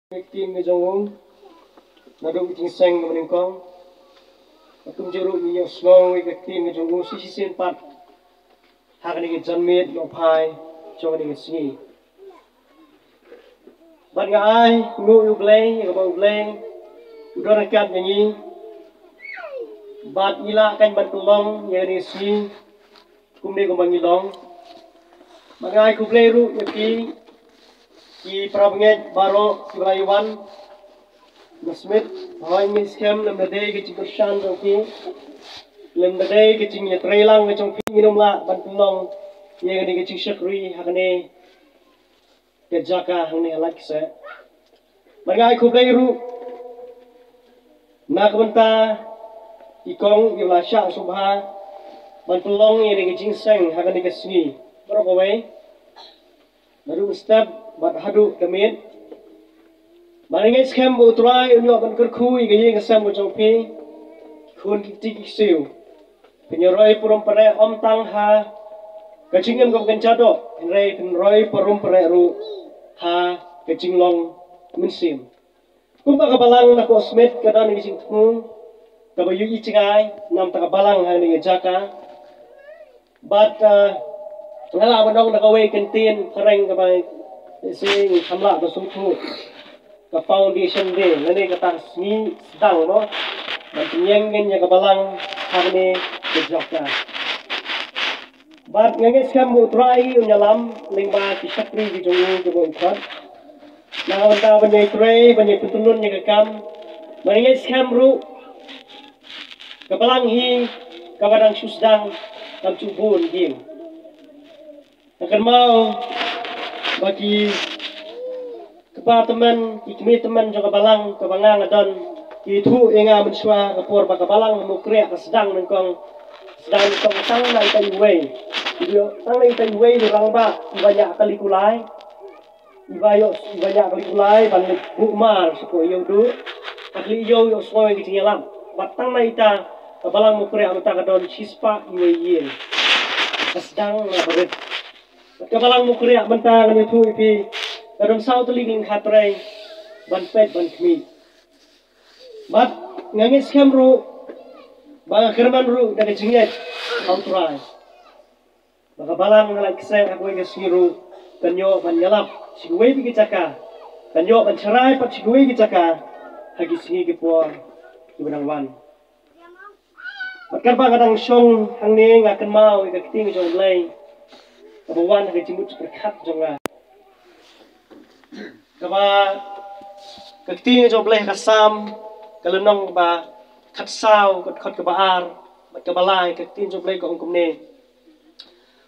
Tim ke jong nadong ting seng ke meningkong atum jeruk ni small ke tim ke jong sisi sen pat hak ni ke janmit lo pai jong ni ke singi ban ga ai ngu yu bleng ke bau bleng udara kat ni bat ila kan ban tulong ye ni si kum ni ko bangilong ban ga ai ku bleng ru ye ki prabnget baro si Iwan Smith hoy mi scam lem de ke ci shan jong ki lem de ke ci ni trailang ke jong ki minum la ban tulong ye ni ke ci shakri hakne ke jaka hang ni alak se mangai ku blai ru na kabanta ikong yola sha subha ban tulong ye ni ke ci seng hakne ke singi bro ko we baru step bat hadu kemit Maringai scam bu try unyo ban kerkhui ke ye sam bu jongpi khun tik siu penyeroi purum pare om tang ha kachingem ko kan chado rei penroi purum pare ru ha kachinglong minsim kumba ka balang na ko smet ka dan ni sing thu ka ba yu ichingai nam ta ka balang ha ni jaka but ngala banong na ka we kentin khareng ka bai sing khamla ka sum thu ka foundation de nane ka tang sni sedang no dan penyenggen ya kabalang harne ke jokka bat ngenge skam bu trai unyalam lingba ki sakri di jongu ke bo ikhat na wanta banye trai banye tutulun ya kam ngenge skam ru kabalang hi kabadang susdang kam chubun gim akan mau bagi teman ikmi teman juga balang kebangang adon itu inga mensua kapur baka balang mukriak sedang nengkong sang nai tai wei video sang nai tai wei orang ba banyak kali kulai ibayo banyak kali kulai balik bukmar suko yo du akli yo semua yang ditinggalan batang nai ta balang mukriak mata kadon sispa iwe ye sedang na berit kebalang mukriak mentang ni tu ipi kadang sau teling khatrai ban pet ban kmi bat ngangis kamru ba kerman ru dari jinget outrai baka balang ngalak sen aku ke siru kanyo ban yalap sigwe bi caka kanyo ban cerai pat sigwe bi caka hagi singi ke por ibang wan bakar ba kadang song hang ne ngakan mau ke ting jong lei kabawan hagi cimut berkat jonga kaba kakting jo bleh kasam kalenong ba khatsau kot ka baar ka balai kakting jo bleh ko ongkum ne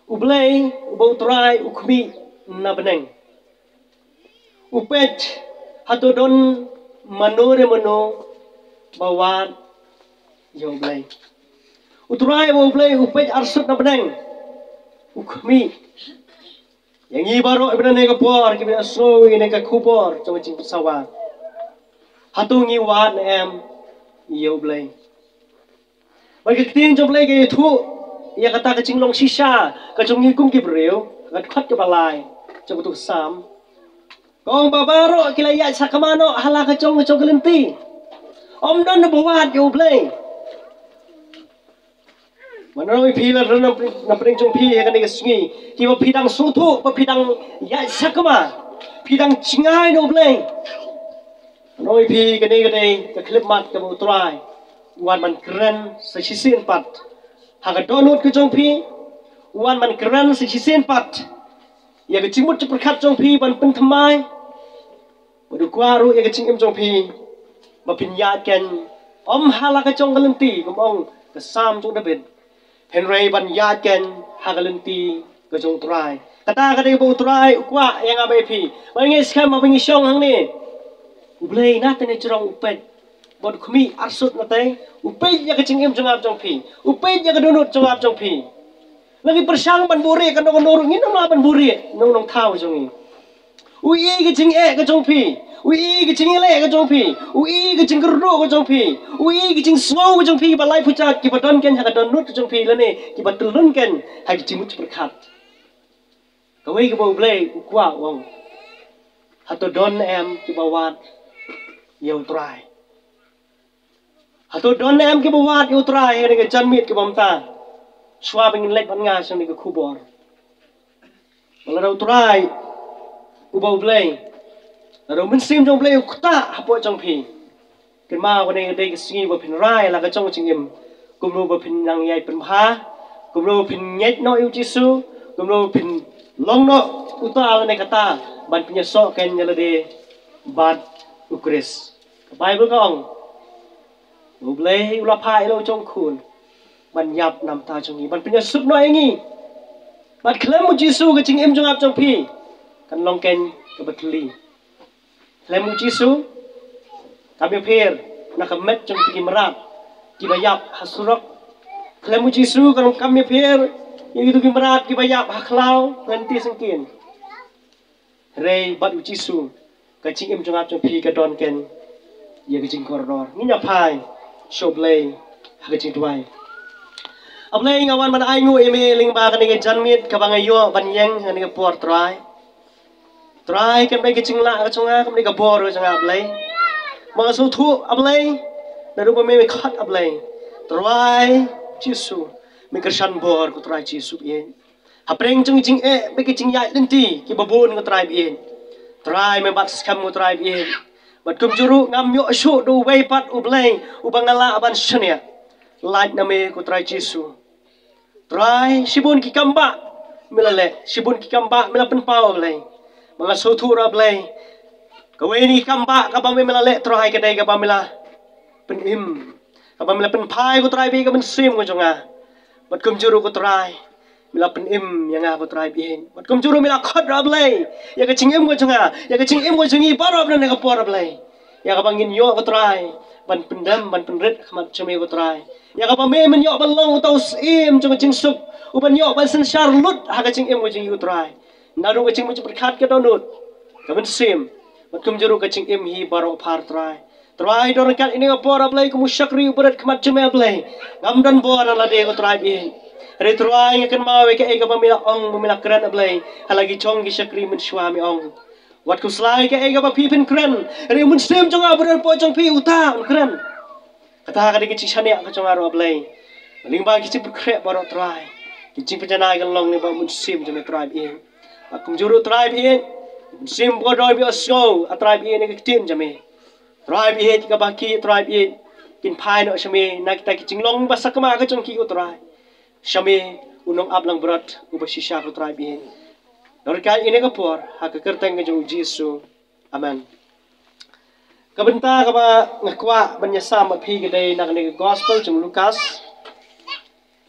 ublei ubo trai ukmi na beneng upet hatodon manore mano bawat jo bleh utrai bo bleh upet arsut na beneng ukmi yang ini baru ibadah nega por, kita asro ini nega kubor, cuma cing pesawat. Hatungi wat em, iya ublay. Bagi keting joblay ke itu, ia kata kecing long sisa, kecing ngikung kibreu, kat kat ke balai, cuma tu sam. Kong babaro kila ya sakamano hala kecong kelenti. Om don buat ya ublay. Manoi pila rena napring jong pi ya kan sungi kiwa pidang sutu pa pidang ya sakma pidang cingai no bleng manoi pi kan ka klip mat ka utrai wan man keren sa sisin pat haga donut ke jong pi wan man keren sa sisin pat ya ke cimut perkat jong pi ban pentamai bodu kwaru ya ke cingim jong pi ma pinyat ken om hala ka jong kalenti kumong ka sam jong dabin Henry ban yaken hagalenti kejong try. Kata kata ibu try ukwa yang abai pi. Bangis kam abang isong hang ni. Ublay na tani cerong upet. Bod kumi arsut natai. Upet ya kecingim jongap jong pi. Upet ya kedunut jongap jong pi. Lagi persang ban buri kan dong norung ini nama ban buri. Nong tahu jongi. Ui kecing kejong pi. Ui kecing le kejong pi. Ui kecing kerdo kejong pi. Ui kecing smau kejong pi balai pucat kibat don ken haga don nut kejong pi lane kibat telun ken hagi cimut berkat. Kawai ke bau blay ukwa wong. Hatu don em ki bawat yêu trai. Hatu don em ki bawat yêu trai ni ke janmit ki bamta. Shwa bingin lek ban nga sang ni ke kubor. Malarau trai ubau blay. Lalu mensim jong blay kuta hapo jong pi. Ken ma wane ke dei ke singi ba pin rai la ka jong chingim. Kumru ba pin nang yai pin pha. Kumru pin nyet no yêu Jisu. Kumru pin long no uta ne kata ban punya sok ken nyalade bat ukris. Bible kong. Ublay ula pai lo jong kun. Ban yap nam ta jong ni ban punya sup no engi. Ban klem mu Jisu ke ching im jong ap jong pi. Kan long ken ke batli. Klem mu Jisu kami pir nak met jong tigi merat. Ki bayap hasurok. Klem mu Jisu kan kami pir yang itu ki merat ki bayap haklau nanti sengkin. Rei bat u Jisu ka ching im jong ap jong pi ka don ken. Ye ke ching koridor. Ni nya pai shoblay ha ke ching tuai. Ablay ngawan man ai ngu eme ling ba kan nge janmit ka bangayo ban yeng ni ke por try. Try kan bai ke ching la ka chunga kan ni ka bor ka chunga ablay. Mga su thu ablay na ru ba me khat ablay. Try Jisu me kersan bor ku try Jisu yen. Hapreng chung ching e be ke ching yai lenti ki babon ku try yen. Try me bat skam ku try yen. Bat kum juru ngam yo shu do wei pat ublay u bangala ban shania. Light na me ku try Jisu. Try sibun ki kamba milale sibun ki kamba mila pen pau blay. Mga sutura blay. Kaweni kamba ka ba milale try ka dai ka ba mila pen im. Ka ba mila pen pai ku try bi ka ben sim ku jonga. Bat kum juru ku try mila pen im yang aku try bi. Bat kum juru mila khot ra blay. Ya ka chingim ku jonga. Ya ka chingim ku jongi parop na ka por blay. Ya ka bangin yo ku try. Ban pendam ban penrit khamat chame ku try. Ya ka ba me men yo ban long tau sim jong ching sup. U ban yo ban sen Charlotte ha ka chingim ku jongi ku try. Naru ka ching mu berkat ka donut. Ka ben sim. Bat kum juru ka chingim hi baro par try. Try do rekat ini ka por blay ku musyakri berat khamat chame blay. Ngam dan bor la de ku try bi. Re try ngakan mawe ka e ka ba mila ong mila kran blay. Halagi chong ki syakri men suami ong. Wat ku slai ka e ka ba pipin kran. Re mun sim jong berat po jong pi uta kran. Kata ka de ki chane ka chong aro blay. Ling ba ki chip krep baro try. Ki chip jana ka long ni ba mun sim jong try bi. Kum juru try bi. Sim ko doi bi osgo a try bi ni ki tin jame. Try bi he ka ba ki try bi kin pai no shame na kita ki chinglong ba sakma ka chong ki ko try. Shame unong ab lang berat u ba shisha ko try bi. Norkai ini ka por ha ka kerteng ka jong Jisu. Amen. Kabenta ka ba ngakwa banyasa mapi ka dai nak ni gospel jong Lukas.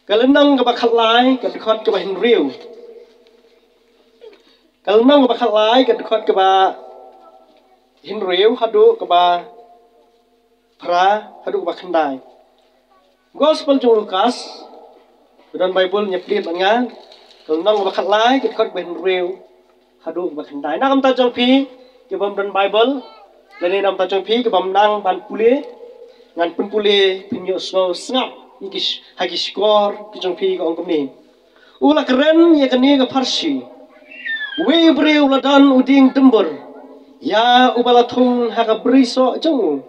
Kalenang ka ba khatlai ka khot ka ba hinriu. Kalenang ka ba khatlai ka khot ka ba hinriu hadu ka ba pra hadu ka ba khandai. Gospel jong Lukas dan Bible nyeplit nga kalenang ka ba khatlai ka khot ba hinriu hadu ka ba khandai. Nakam ta jong pi ka bam dan Bible dan nam ta jong pi ka bam nang ban pule ngan pun pule pinyo so snap ikis hagi skor ki jong pi ka ong kami. Ula keren ya kani ka farsi. We bre ula dan uding tembur. Ya ubala thung ha ka briso jong.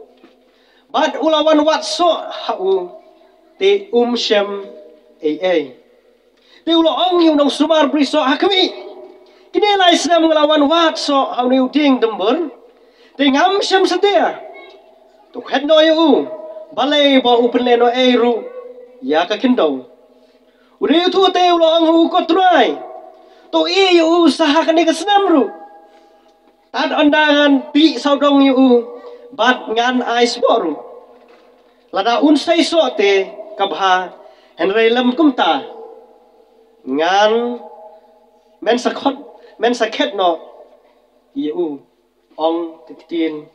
Bat ula wan wat so ha u te shem ai. Te ula ong yung nong sumar briso ha kami. Kini lai snam ngelawan wat so ha ni uding tembur. Te ngam shem satia. Tu het no yu balai ba upen no eru. Ya ka kindong. Uri tu te ula ong u ko try. To yu usaha kan ka snam ru. Tad andangan pi saudong yu bat ngan ais boru. Lada unsai so te kabha henry lam kumta ngan men sakhet no yu ong titin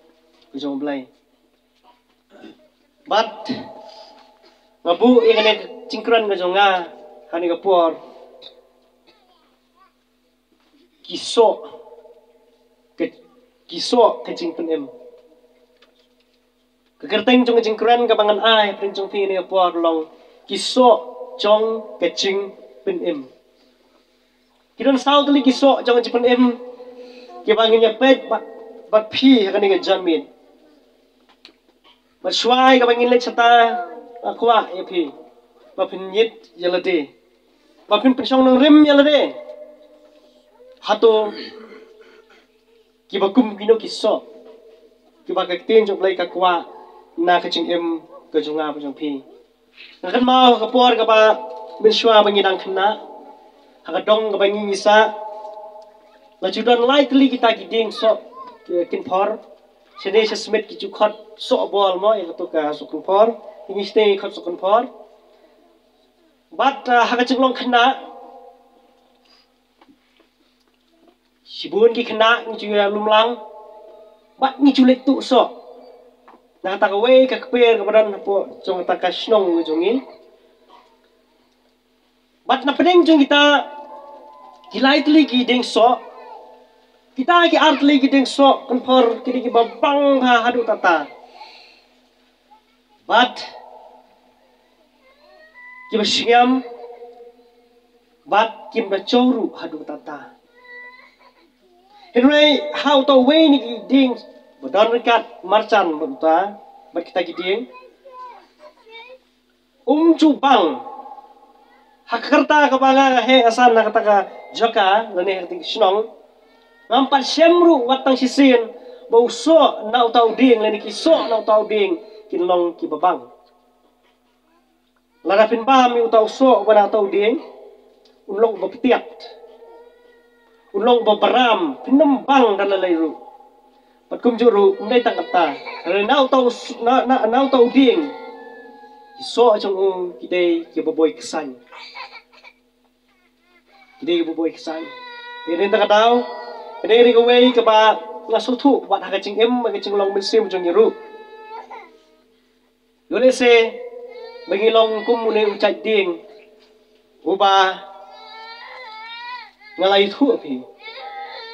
ku jong blai. Bat ngabu ingane cingkran ka jong nga hani ka por kiso ke jing pen em ke kerteng jong jing kran ka bangan ai pring jong fi ne por long kiso jong ke jing pen em kidon sao tali kiso jong jing pen em ke bangin ya pet bat phi kan ni John min bat swai ka bangin le chata akwa e phi bat phin yit yalade bat phin pensong nang rim yalade hato ki bakum gino kiso ki ba ka tin jok lai ka kwa na ka ching em ka junga pa jong phi kan mau ka por ka ba min shwa bangin dang khna ha dong ka bangin isa la chu don lightly kita giding so kin por sene se smith ki chu khot so bol mo e to ka so kun por ini stay khot so kun por but ha ka chung long khna sibun ki khna ni chu lum lang bat ni chu le tu so na ta ka we ka per ka badan po chong ta ka snong jongin bat na pedeng jong kita lightly giding so kita ki art lagi deng so konfor kini ki babang ha hadu tata but ki basyam but kim ba choru hadu tata henry how to way ni ki ding bodon rekat marchan bunta bat kita ki ding chu bang hakarta ka banga he asan na kataka joka lane hating snong Nampak semru watang sisin bau so nau tau ding leni ki so nau tau ding kinlong ki babang lara pin ba mi utau so wana tau ding unlong ba petiat unlong ba baram pinam bang dan lalairu pat kum juru ndai tang kata nau tau ding ki so chung kidai ki boboy kesan kidai boboy kesan ini tak tahu ini ri gawai ke ba la sutu wat ha kaching em ka ching long min sim jong yeru yole se bagi long kum ne uchai ding uba ngalai thu phi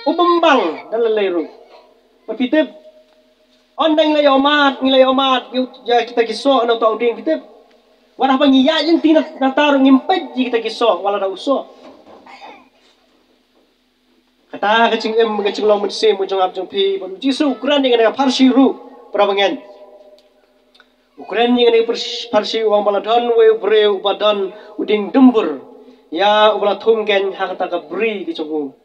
ubambang dal leru pitip on dang lay omat ngilay omat yu ya kita kiso na tau ding pitip wala bang iya yung tinat natarong imped kita kiso wala na uso kata kacing em kacing long mense mujung abjung pi baru jisu ukuran dengan parsi ru prabangan ukuran dengan parsi uang baladon we breu badan uding dembur ya ubala thumken hakata ka bri ki chungu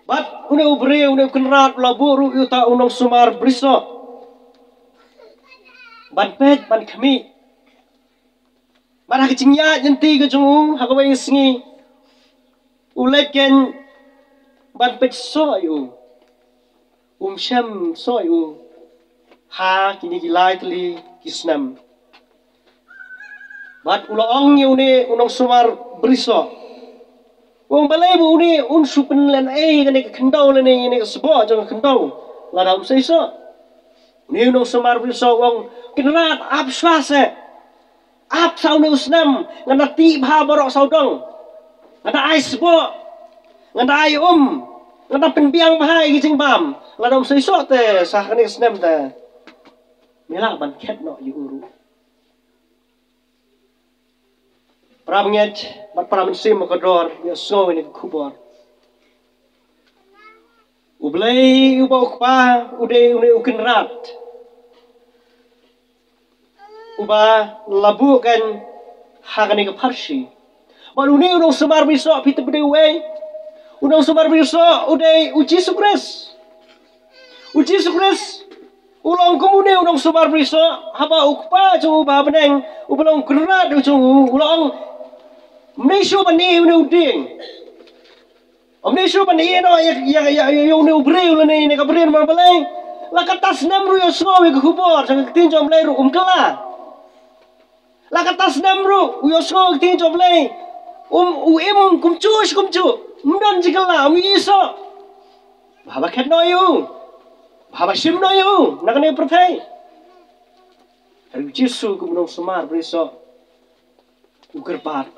bat une ubreu une kenrat laburu yuta unong sumar briso ban pet ban khmi ban kacing ya jenti ki chungu hakawai singi uleken ban pet so yu sham so yu ha kini gilai tli kisnam bat ulong yu ne unong sumar briso balai bu ni supen len gane kendau len ne sebo jong kendau la dam sei so ni unong sumar briso wong kinrat ap swase ap sau ne usnam ngana ti bha borok saudong ngana ai sebo ngana ai ngana penbiang bahai gicing bam la dam sei so te sah kane snam te mela ban khet no yu uru Pramnget bat pram sim kador ya so ini kubor ublei ubau pa ude ukin rat uba labu kan hagani ke parsi baru ni unong semar biso pite bede we unong semar biso ude uji sukres ulong kumune unong semar biso haba ukpa cu ba beneng ublong kenrat cu ulong Mnesho bani unu ding. Mnesho bani no ya unu breu le ne ka breu mar balai. La katas namru yo so we khubor sang tin jom lai ru kala. La katas namru yo so tin jom lai kum chu mdon jikala wi so. Baba khet no yu. Baba sim no yu nakane prathai. Hari jisu kum no sumar briso. Ukerpat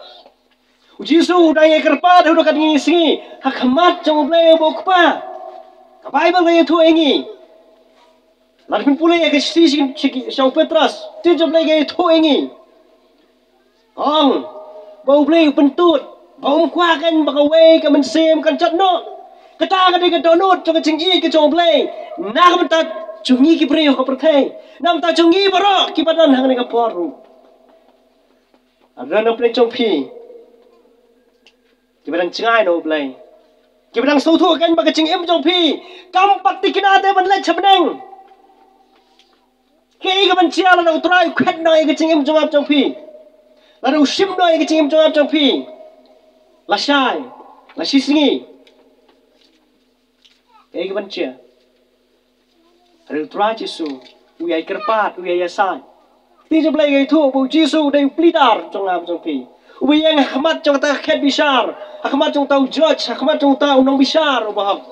Jisu dai kerpat udah kat ngisi hakmat jong blai bokpa ka bible ngai thu engi larpin pule ya ke si shau petras ti jom blai ngai thu engi ong bau blai pentut bau kwa kan bakawe ka men sem kan chat no kata ka dei ka donut jong ching i ke jong blai Nak mata cungi ki brio ko perthai. Nam ta cungi baro ki badan hang ni ka poru. Ada na pre chong phi. Ki badan chingai no blai. Ki badan so thu kan ba ka ching em chong phi. Kam pakti kina te ban le chapneng. Ki ka ban chia la no trai khat noi ka ching em chong ap chong phi. La no sim noi ka ching em chong ap chong phi. La shai, la shi singi. Ki ka ban chia. Ril tra Giêsu, uyai kerpat, uyai yasan. Ti je blai ngai thu bu Giêsu dei plidar trong am trong phi. Uyai khmat trong ta khet bishar, khmat trong tau judge, khmat trong tau nong bishar ubahap.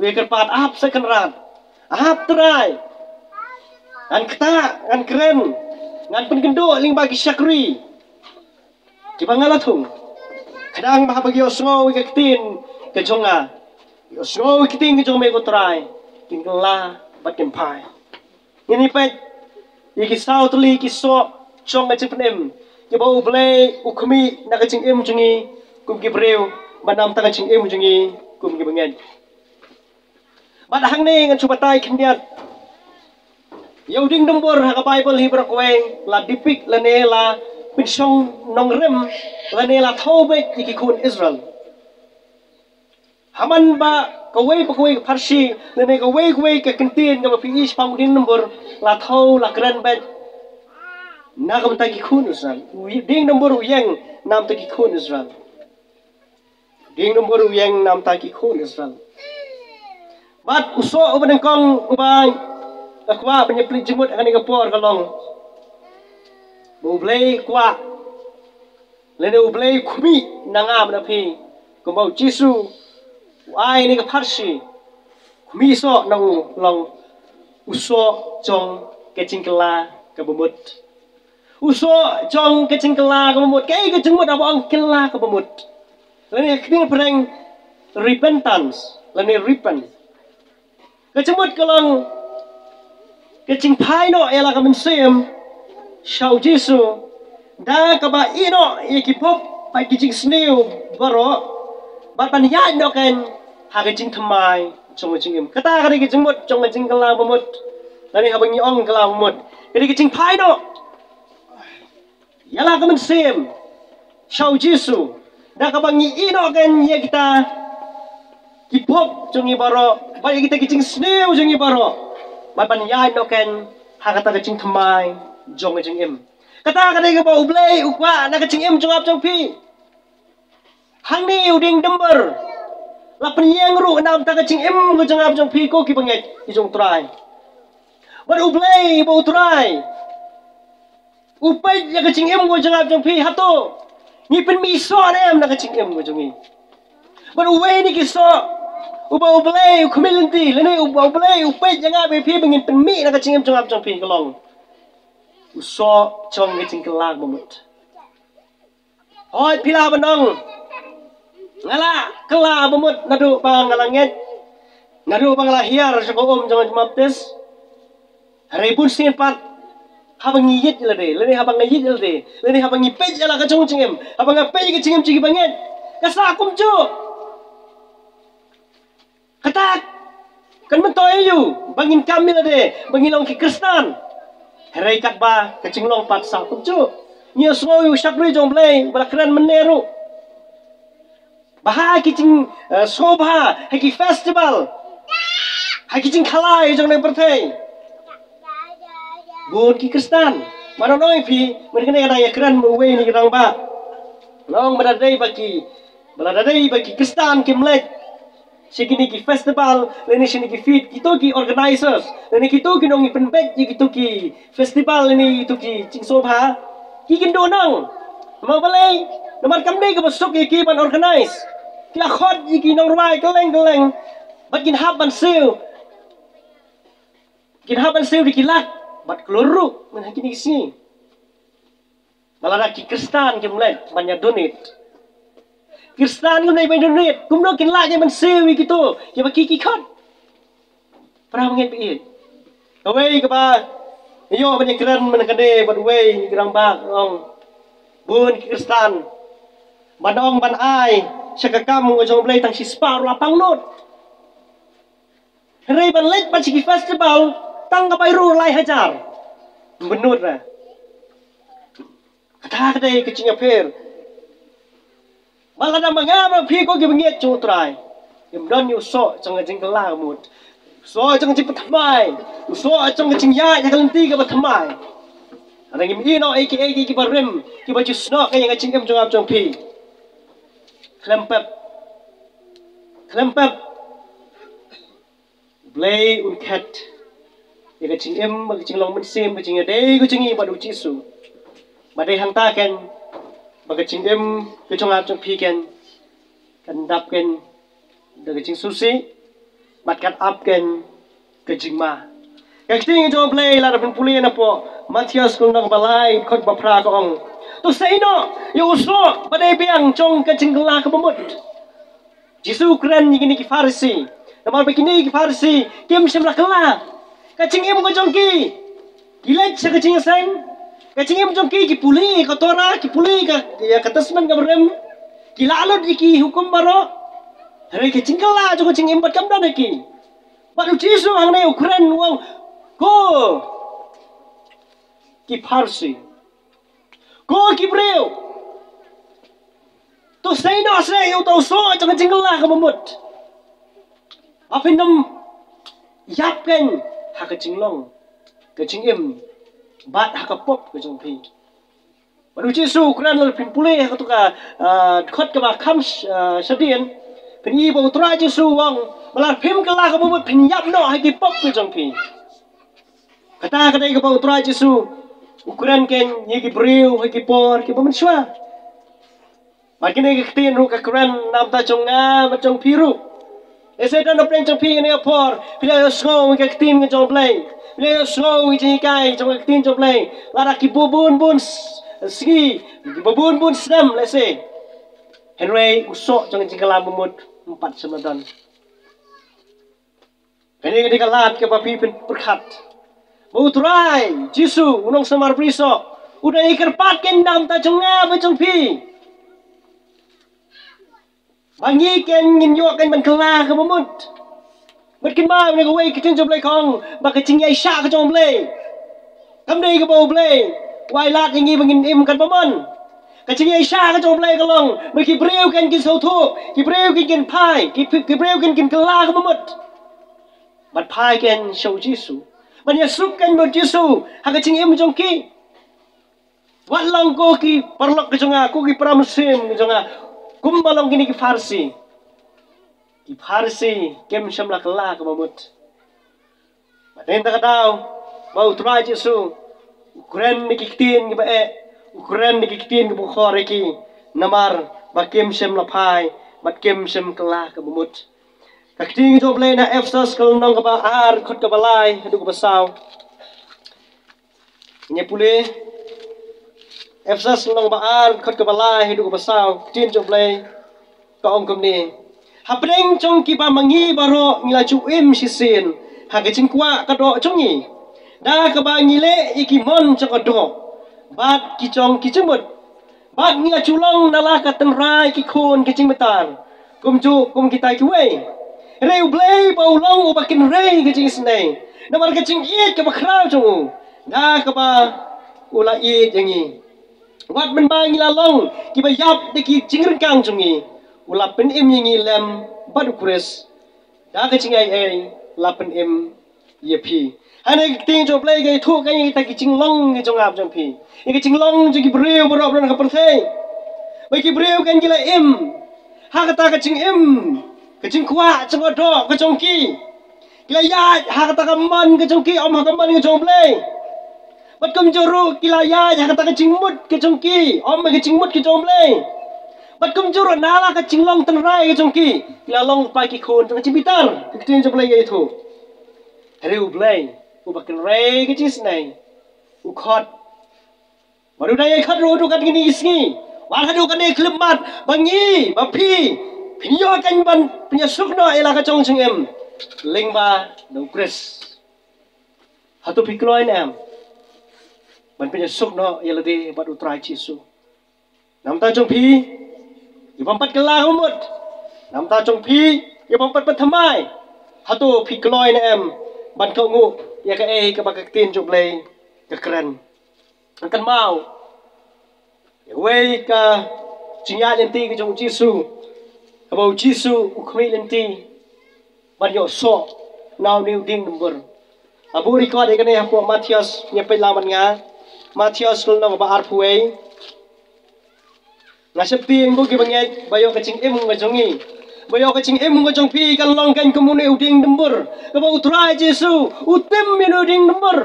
Uyai kerpat ap second rat. Ap trai. Ngan kta, ngan keren, ngan penkendo ling bagi syakri. Ki bangala thung. Kadang maha bagi osngo ke tin ke jonga. Osngo ke tin ke jong me ko trai. Kin la bat kem pai. Ini pet iki sau tuli ki so chong ngachip nem. Ki bau blai ukmi na kaching em jungi kum ki breu banam ta kaching em jungi kum ki bangen. Bat hang ne ngan chubatai khniat. Yau ding nombor ha Bible hi brak weng la dipik la ne la pinsong nong rem la ne la thobe iki kun Israel. Haman ba kawai parsi lene kawai ke kentin ke pi is pang ding nombor la thau la kran bet na kam ta ki khun Israel ding nombor yang nam ta ki khun Israel ding nombor yang nam ta ki khun Israel bat uso uban kong ubai akwa penyeplit jemut akan ikapor kalong bu blai kwa lene u blai khumi nangam na phi ko mau Giêsu ai ni ka parsi mi so nang long uso chong ke chingkla ka bumut uso chong ke chingkla ka bumut ke jengmut abang kela ka bumut lani kini pereng repentance lani repent ke jengmut kalong ke chingpai no ela ka mensem shau Giêsu da ka ba ino ikipop pa kijing sneu baro bat ban ya no kan ha ke jing thamai chong jing em kata ka ke jing mot chong jing kala bomot lani ha bangi ong kala bomot ke jing phai no yala ka men sem shau Giêsu da ka bangi ino kan ye kita ki pop chong i baro ba ye kita ke jing sneu jing i baro bat ban ya no kan ha kata ke jing thamai chong jing em kata ka ke ba ublei ukwa na ke jing em chong ap chong phi hang ni uding dember la penyeng ru nam ta kaching em ko jang ap jong phi ko ki banget i jong trai bar ublei bo trai upai ya kaching em ko jang ap jong phi hato ni pen mi so em na kaching em ko jong ni bar uwe ni ki so uba ublei community le ni uba ublei upai jang ap phi bangin pen mi na kaching em jong ap jong phi kolong uso chong kaching kelag bomut oi pila banong ngala kela bomut nadu bang ngalanget nadu bang lahir sa om jangan maptes hari pun sempat habang ngiyit lade lene habang ngiyit lade lene habang ngipej ala ka chong chingem habang ngapej ka chingem chigi banget kasa akum chu katak kan mentoy yu bangin kami lade bangin long ki Kristen hari kat ba ka chinglong pat sa akum chu nya soyu shakri jong blai balakran meneru bahai kicing sobha haki festival haki kicing khalai jong nang perthai bun ki Kristen mana noi phi mereka ni kadang ya keren muwe ni kadang ba long beradai bagi Kristen ki mlek sikini ki festival leni sini ki fit kito ki organizers leni kito ki nong penbet kito ki festival ni itu ki cing sobha ki kindo nang mau balai nomor kamne ke besok ki ban organize kila khot iki nong rai keleng bat kin haban sel di kilat bat keluru men hakini sini malah ki Kristen ki mlet banyak donate Kristen ku nai donate kumno kin la je man sel gitu ki baki ki khot pra mengen pi away ka ba iyo banyak keren men kade bat way gerang ba ong bun ki Kristen banong ban ai syakakam ngojong blai tang sispa lapang not Hari balik macam festival tang kapai ru lai hajar. Benut lah. Kata kedai kecing affair. Malah nama ngam pi ko gibenget cutrai. Yam don yu so jang jing kelah mut. So jang jing patmai. So jang jing ya ya kalenti ka patmai. Ada ngim ino aka ki barim ki baju snok yang jing em jong ap jong pi. Klempep Blay un cat. Ya kecing em kecing long mensim kecing day kecing i badu cisu. Badai hang ta ken kecing em kecing ap jong pi ken kan dap ken de kecing susi bat kat up ken kecing ma. Kecing jong Blay la pen puli na po Matias kung nang balai khot bapra ko ong. Tu sei no yo so badai biang jong kecing la ka bamut. Jisu keren ni ki Farisi. Nama begini ki Farisi, kem semla kela. Kacing em ko jongki. Gilet sa kacing sen. Kacing em jongki ki puli ka tora, ki puli ka ya katasman ka berem. Ki lalot iki hukum baro. Hari kacing kela jo kacing em bat kam dan iki. Baru Jisu hang ne ukuran wang ko. Ki Farisi. Ko ki breu. Tu sei no sei eu tau so cho kacing kela ka mamut. Apa nam yapkan hak kecing long kecing em bat hak pop kecing pi baru Jisu Quran lal pin pule hak tu ka khot ka ba kham sadian pin i bo tra Jisu wang malar phim ka la ka bo pin yap no hak ki pop kecing pi kata ka dai ka bo tra Jisu ukuran ken ye ki breu hak ki por ki bo menswa makin ke tin ru ka Quran nam ta chonga ma chong piru. Ese dan apa yang pi ni apor, bila yo snow ke tin ke jom play, bila yo snow je kai jom ke tin jom play, lara ki bubun bun ski, bubun bun snam lese. Henry usok jong jingkalam mumut 4 Ramadan. Kini ketika lat ke papi perkat. Mau try Jisu unong samar priso, udah ikerpat ken nam ta jonga ba jong pi. Bangi ken ngin yo ken man kela ka mamut. Mat ken ba ne ko wei kitin jom lei kong ba ka ching yai sha ka jom lei. Kam dei ka bo lei. Wai lat ngi bangin im kan pamon. Ka ching yai sha ka jom lei ka long. Ba ki breu ken kin so thu, ki breu ken pai, ki breu ken kela ka mamut. Mat pai ken show Jisu. Man ya suk ken bo Jisu, ha ka ching im jong ki. Wat long ko ki parlok ka jonga, ko ki pramsim ka jonga. Kumbalong gini ki Farsi. Ki Farsi kem syamla kela ka mamut. Baden ta kadaw, mau try Jisu. Ukuran ni kitin ki bae, ukuran ni kitin ki bukhore ki namar ba kem syamla pai, bat kem syam kela ka mamut. Kakting jo ble na Efsos kal nong ka ba ar khot ka balai, hadu ka basaw. Nya pule Efsos nong baar khot ka balai hidu ka basaw tin jom play ka ong kom ni hapreng chong ki ba mangi baro ngila chu im sisin ha ka ching kwa ka do chong ni da ka ba ngile iki mon cha ka do bat ki chong ki chimut bat ngila chulong nala ka ten rai ki khon ki ching betar kum chu kum ki tai ki wei reu blei ba ulong u ba kin rei ki ching snei na mar ka ching it ka ba khrau chung da ka ba ula it yang ni wat men ba ngila long ki ba yap de ki chingren kang chungi ula pen im ngi lem bad kures da ka chingai ai la pen im ye phi ane ting jo play ga thu ka ngi ta ki ching long ngi jong ap jong phi ki ching long ji ki breu bro bro ka perthei ba ki breu kan gila im ha ka ta ka ching im ka ching kwa chang do ka chong ki gila ya ha ka ta ka man ka chong ki om ha ka man ka chong play Bat kum juru kilaya ya kata kecing mut kecing ki, om kecing mut kecing play. Bat kum juru nala kecing long tenrai kecing ki, kila long pai ki khon kecing bitar, kecing jom play itu. Hari u play, u bakin ray kecing snai, u khot. Baru dah khot ru tu kat gini isni, wal hadu kan ni kelemat, bangi, bapi, pinyo kan ban punya sukno ela kecing cengem, lingba no kris. Hatu pikloin em. Man punya suk no yalade bat utrai Jisu. Nam ta chong pi, ibam pat kela humut. Nam ta chong pi, ibam pat pathamai. hatu pikloi na em ban kau ngu ya ka ka bak tin jub lei ka kren kan mau ya wei ka chinya lenti ka jong Jisu abau Jisu ukmi lenti ban yo so now new ding number abu record ka ne hapo Matius nya pe laman nga Matius lul na ba arpuei nga seping bu ki banget bayo ka ching em nga jongi bayo ka ching em nga jong pi kan long kan komune uding number ka ba utrai Jisu utem minu ding number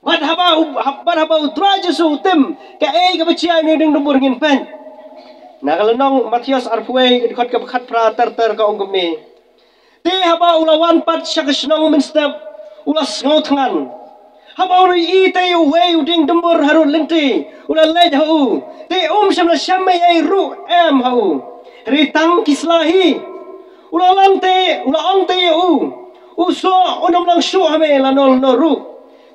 bat haba utrai Jisu utem ka ka ba chia ni ding number ngin pen na kalonong Matius arpuei dikot ka khat pra ter ka ongum ni ti haba ulawan pat syakasnong minstep ulas ngotngan haba uri ite wei uding number harun lenti ula lej hau ti samna syamai ai ru em hau ritang kislahi ula lante ula ante uso onom lang shu hame lanol no ru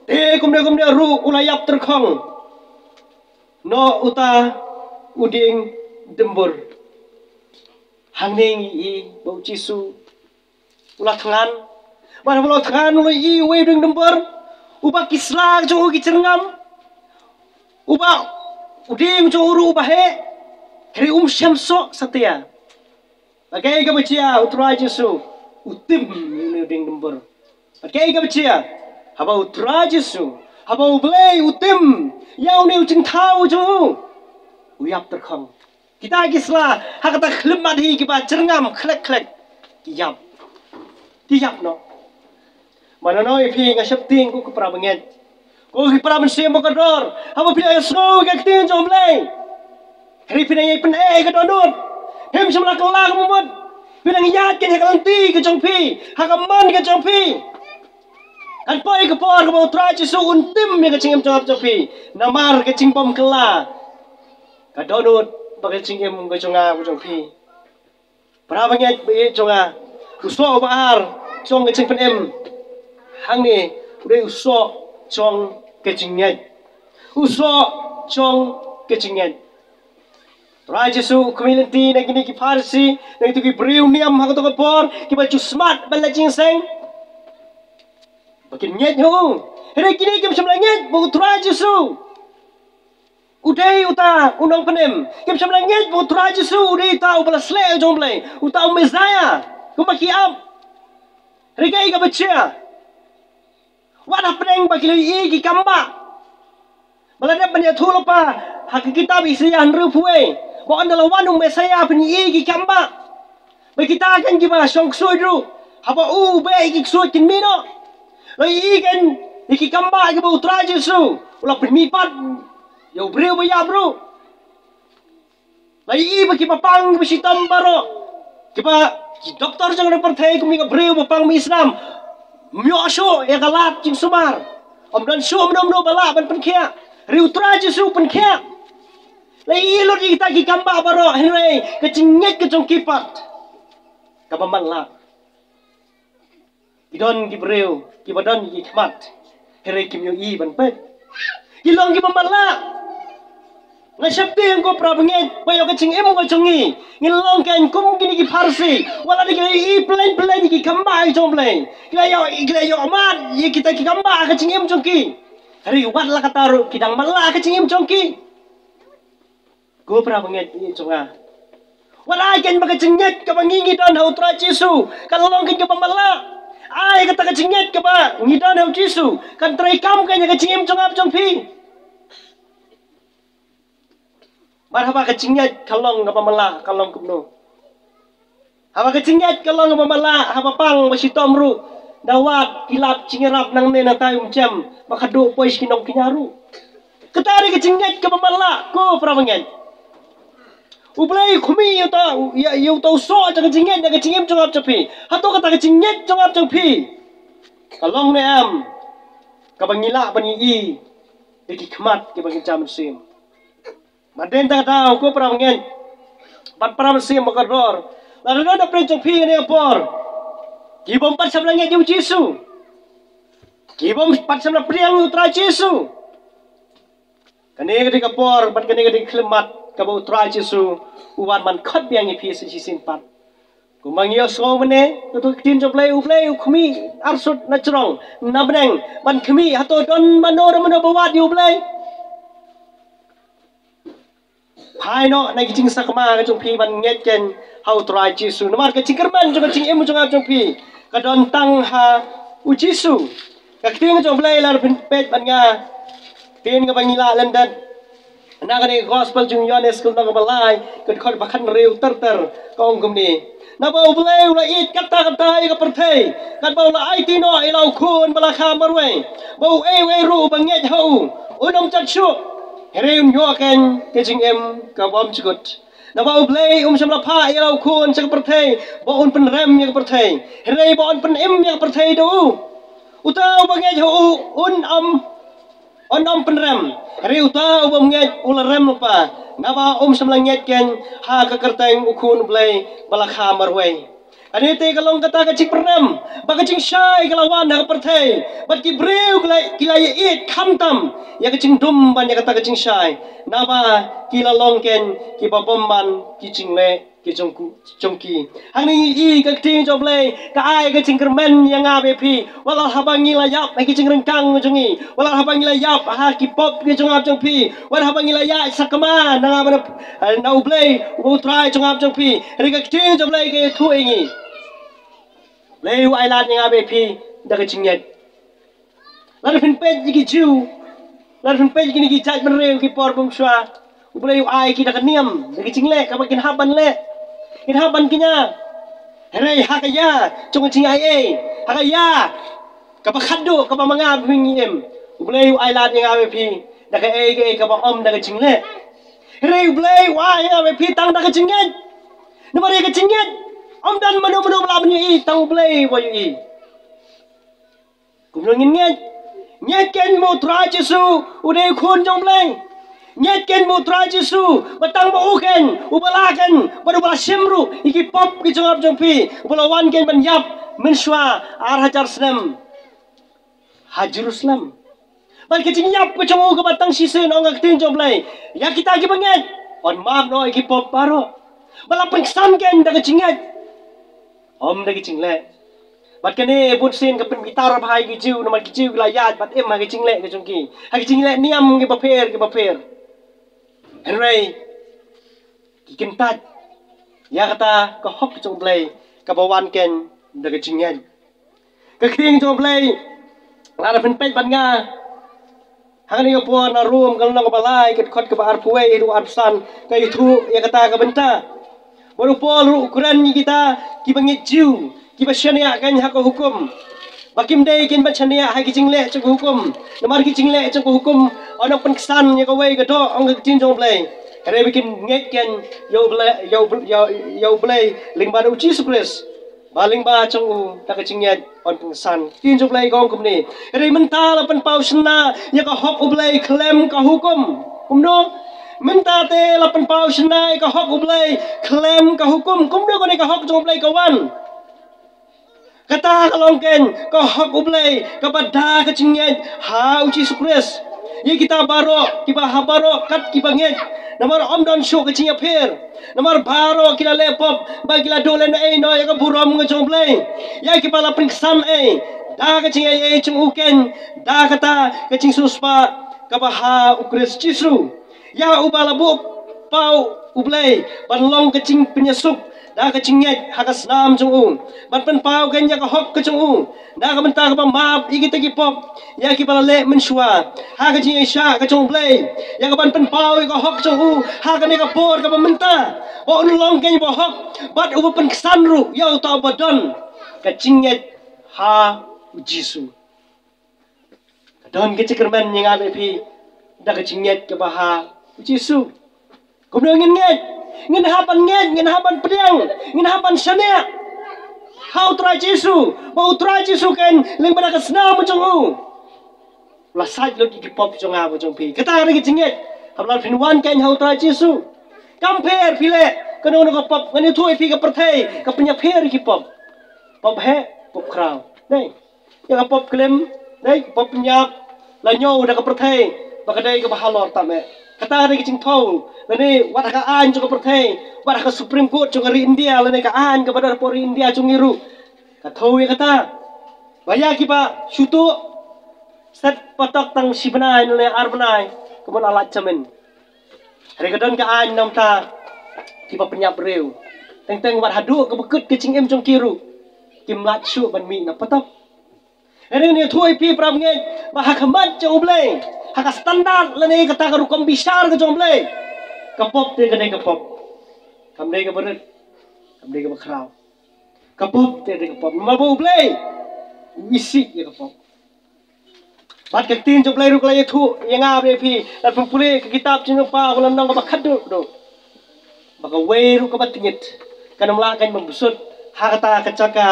te kumde ru ula yap terkhong no uta uding dembur hangning i bau Jisu ula thangan mana ula thangan ula i we uding dembur uba kisla jo gi cerngam uba uding jo uru uba he kri syamso setia bagai ka bacia utrai Jisu utim ni uding dembur bagai ka bacia haba utrai Jisu haba ublei utim yau ni ucing thau jo uyap terkhong kita kisla hakata khlemat hi kiba cerngam khlek kiyap no mana noi pi nga septing ku pra banget ku pra men sim ka dor haba pi ay so ka tin jom lei hari pi nai pen ka donut hem samla ka la ka mumut pi nang yat ken ka lanti ka jong pi hakaman ka jong pi kan poi ka por ka mo tra Jisu untim me ka chingem jong pi namar ka chingpom kala ka donut bagai chingem ka jonga ka jong pi pra banget be jonga ku so bahar chong ka ching pen em hang ni udah uso chong kecingnya uso chong kecingnya Raja Jesu community na gini ki Farsi na itu ki briu niam hang to kapor ki baju smart bala jingseng bakin nyet ho hele gini ki macam nyet bu Raja Jesu udai uta unang penem ki macam nyet bu Raja Jesu udai ta ubala sle jong blai uta Mesiah kumaki am regai ka bacia wala peneng bagi lagi ki kamba balada banya thulupa hak kita bisi an rupuai wa andala wanu Mesiah penyi ki kamba bagi kita kan ki ba song suidru haba be ki suid kin mino lai kan ki kamba ki ba utra Jesu ula penmi pat yo breu ba ya bro lai bagi papang bisi tambaro ki ba ki doktor jang na perthai kumi ka breu papang Islam Myosho ya galat jing sumar dan shu no bala ban penkia riutra Jesu penkia lai ilo di kita ki kamba baro henry kecingnya ke jong kipat ka pamanla idon ki breu ki badan ki khmat henry kim yo i ban pet ilong ki pamanla nga septing ko prabangit bayo kecing em ko jongi ngilong kan kum gini ki Farsi wala di i plan ki kamba i jong plan kila yo amat ye kita ki kamba kecing em jongki hari wat la kataru kidang mala kecing em jongki ko prabangit i jonga wala kan bakecing nyet ka bangingi don hau tra Jesu kan long kan ka pamala ai kata kecing nyet ka ba ngidon hau Jesu kan trai kam kan kecing em jong ap jong pi Marhaba kecingnya kalong ngapa malah kalong kumno. Haba kecingnya kalong ngapa malah haba pang masih tomru dawat kilap cingerap nang ne natai macam makado pois kinong kinyaru. Ketari kecingnya ngapa malah ko prabangan. Ublai kumi ya tau so aja kecingnya ya kecingnya jongap cepi. Hato kata kecingnya jongap cepi. Kalong ne am kabangila bani i dikikmat ke bagi jam sim. Maden tak tahu ko prabangan. Pat pram sim makador. Lalu ada prencong pi ni apor. Kibom pat sablangnya jauh Jesu. Kibom pat sablang priang utra Jesu. Kani ketika por pat kani ketika klemat kabo utra Jesu. Uwan man khot biang pi si sin pat. Kumangyo so mene tu tin jo play khmi arsut na churong na bneng ban khmi hato don manor mano bawat yu play phai no na kiching sakma ka jong phi ban nget ken how try jisu namar ka chikerman jo ka ching em jong jong phi ka don tang ha u jisu ka ting jong play lar pet ban nga tin ka bangila London na ka ni gospel jung yon school na ka balai ka khot bakhan reu ter ka ong kumni na bau play la it kata ka perthei kan bau la ai tino ilau khun bala kha marwe bau e ru banget hau unong chat shu Hereun yo ken kejing em ka bom chikut. Na bau play samla pha ilau khun chak perthei bo un pen rem ya perthei. Herei bo un pen em ya perthei do. Utau banget hau on pen rem. Herei utau banget ul rem pa. Na ba samla nget ken ha ka kerteng ukhun play bala kha marwe. Ani te kalong kata ka chik pernam ba ka ching shai kalawan na perthei bat ki breu kila ye it khamtam ya ka ching dum ban ya kata ka ching shai na ba kila long ken ki ba bom man ki ching le ki chongki ani i ka ting job le ka ai ka ching kermen ya nga be phi wala habangi la yap ki ching rengkang jongi wala habangi la yap ha ki pop ki jong ap jong phi wala habangi la ya sakama na ba na ublei u try jong ap jong phi ri ka ting job le ke thu ngi Leu ai lat nga be phi da ka chinget la fin pet ki chu la fin pet ki ni ki chat ban reu ki por bum swa u leu ai ki da ka niam da ki chingle ka ba kin haban le kin haban kinya herei ha ka ya chung ching ai e ha ka ya ka ba khaddu ka ba manga bing em u leu ai lat nga be phi da ka e ka ba om da ka chingle herei u leu ai nga be phi tang da ka chinget na ba re ka chinget Om dan manu bela bunyi i tang play boy i. Kumno nget ken mo tra Jesu ude khun jong play. Nget ken mo tra Jesu batang mo uken ubala ken baru bala simru iki pop ki jong jong pi ubala wan ken ban yap menswa ar hajar snem ha Jerusalem. Bal ke jing yap ko jong ko batang sisen ong ka tin jong play. Ya kita ki banget on maaf no iki pop baro. Bala pengsan ken da ka jingat Om lagi cingle, bat kene pun sin kapin gitar bahai gijiu nama gijiu layat bat em lagi cingle ke jongki, lagi cingle niam ke baper, Henry, kikintat, ya kata ke hok jong play, ke bawan ken dah cingle, ke kering jong play, lara pun pet bat nga, hangan yo pun na room kalau nak balai ke kot ke bar puai itu arsan ke itu ya kata ke benta. Baru pol ukuran kita bangit jiu kita syania kan hak hukum bakim dai kin ba syania hai kijingle cek hukum namar kijingle cek hukum onok penkesan ya kawai ke do ong tin jong play kare bikin nget ken yo play ling ba uci supres baling ba ceng u tak kecingnya on pengesan tin jong play kong kumni kare mental pen pausna ya ka hok play klaim ka hukum kumno Minta te lapan pau senai ka hok ublay klaim ka hukum kumdo ko ni ka hok jong ublay kawan kata kalongken ka hok ublay ka pada ka cinget ha uci sukres ye kita baro kiba habaro kat kiba nget namar om don show ka cingya pher namar baro kila lepop ba kila dolen e no ya ka burom ka jong ublay ya kiba lapring sam e da ka cingya e chung uken da kata ka cing suspa ka ba ha ukres cisru Ya ubala bu pau ublay banlong kecing penyesuk dah kecingnya hakas nam cung ban pen pau kenya ka hok kecung dah ka mentah ka map igi tegi pop ya ki bala le mensua ha kecing isya kecung ublay ya ka ban pen pau ka hok cung ha ka ne ka por ka mentah o long kenya ba hok bat ubu pen kesanru ya uta badon kecingnya ha Jesu don kecikerman yang ada pi dah kecingnya ke baha Jesu, kau ngin ngin hapan pedang, ngin hapan syania. How try Jesu, mau try Jesu kan, ling pada kesna macam tu. Lah saj lo di pop macam apa macam pi. Kita ada kecingit, hablar pinwan kan how try Jesu. Compare pile, kena orang pop, kena tu pi ke pertai, ke punya pair ki pop pop crown. Nih, yang pop klaim, nih pop penyak, lanyo dah ke pertai, bakadai ke bahalor tamek. kata ada kicing tahu lani wat ka an jong perthai wat ka Supreme Court jong ri India lani ka an kepada Polri India jong iru ka tahu ya kata baya kiba syutu set patok tang sibnai nule arbnai kemun alat cemen hari kadon ka an nam ta kiba penyap reu teng wat hadu ke bekut kicing em jong kiru kim lat syu ban mi na patok hari ni thui pi pram nge bah khamat jong ublei haka standar lani kata ka rukom bisar ke jong ublei kapop te kadai kapop kamdei ka berit kamdei ka bakrau kapop te kapop mabu ublei isi ya kapop bat ke tin jong ublei ru klai thu yang abe pi dan pempule ke kitab jing pa ulan nang ka bakhadu do baka weru ka batingit kan melakan membusut hakata kecaka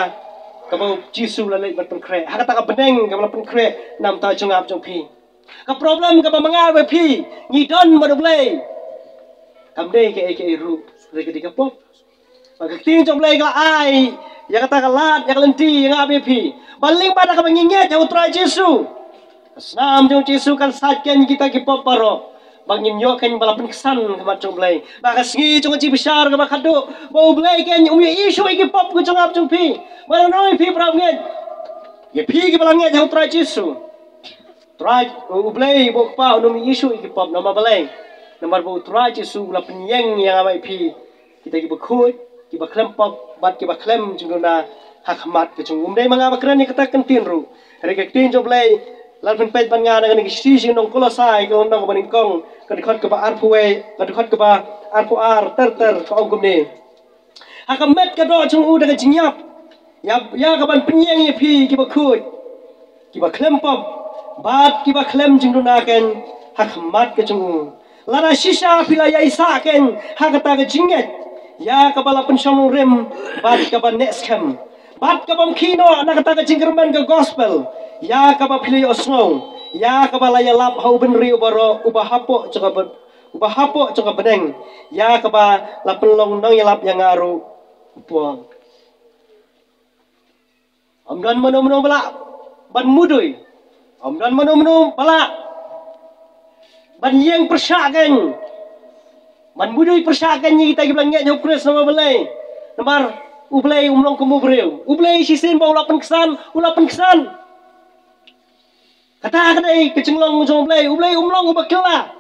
kabau jisu lalai bat penkre hakata ka beneng ka pen kre nam ta jong ap jong pi ka problem ka mangal we pi ngidon madublei kamdei ke ru rega di kapop baka tin jong ublei ka ai ya kata ka lat ya lenti yang abe pi baling pada ka menginget ya utra jisu Asnam jong Yesus kan satken kita ki poparo bangin yo kan balapan kesan kemat jong blai baka singi jong ji besar ke bakado bau blai kan isu ki pop ke jong ap jong pi mana noi pi pramnget ye pi ki balanget jong tra Yesus tra blai bo pa no isu ki pop nama blai nomor bo tra Yesus la penyeng yang amai pi kita ki bekut ki baklem pop bat ki baklem jong na hakmat ke jong umdai manga bakran ni katakan tinru rek tin jong blai lalu penpej bangan dengan kisi sing nong kolosai kalau nong baning kong kadikot ke ba arpuwe kadikot ke ba arpuar ter ke ogum ni hakamet ka do chung u dengan jingyap ya ka ban penyeng ye pi ki ba khut ki ba klem pop bat ki ba klem jing duna ken hakamat ke chung u lara shisha pila ya isa ken hakata ke jinget ya ka bala pensyong rem bat ka ba next cam bat ka bam kino na kata ke jingkerman ke gospel ya kaba pilih osno ya kaba laya lap hau benri ubaro ubahapo coba beneng ya kaba lapelong nong yalap yang ngaru puang amdan mano bala ban mudui amdan mano bala ban yang persyakan ban mudui persyakan ni kita bilang ngek jokres nama belai nomor ublai umlong kemu breu ublai sisin bau lapan kesan kata kadai kecenglong jong ublai umlong ubakela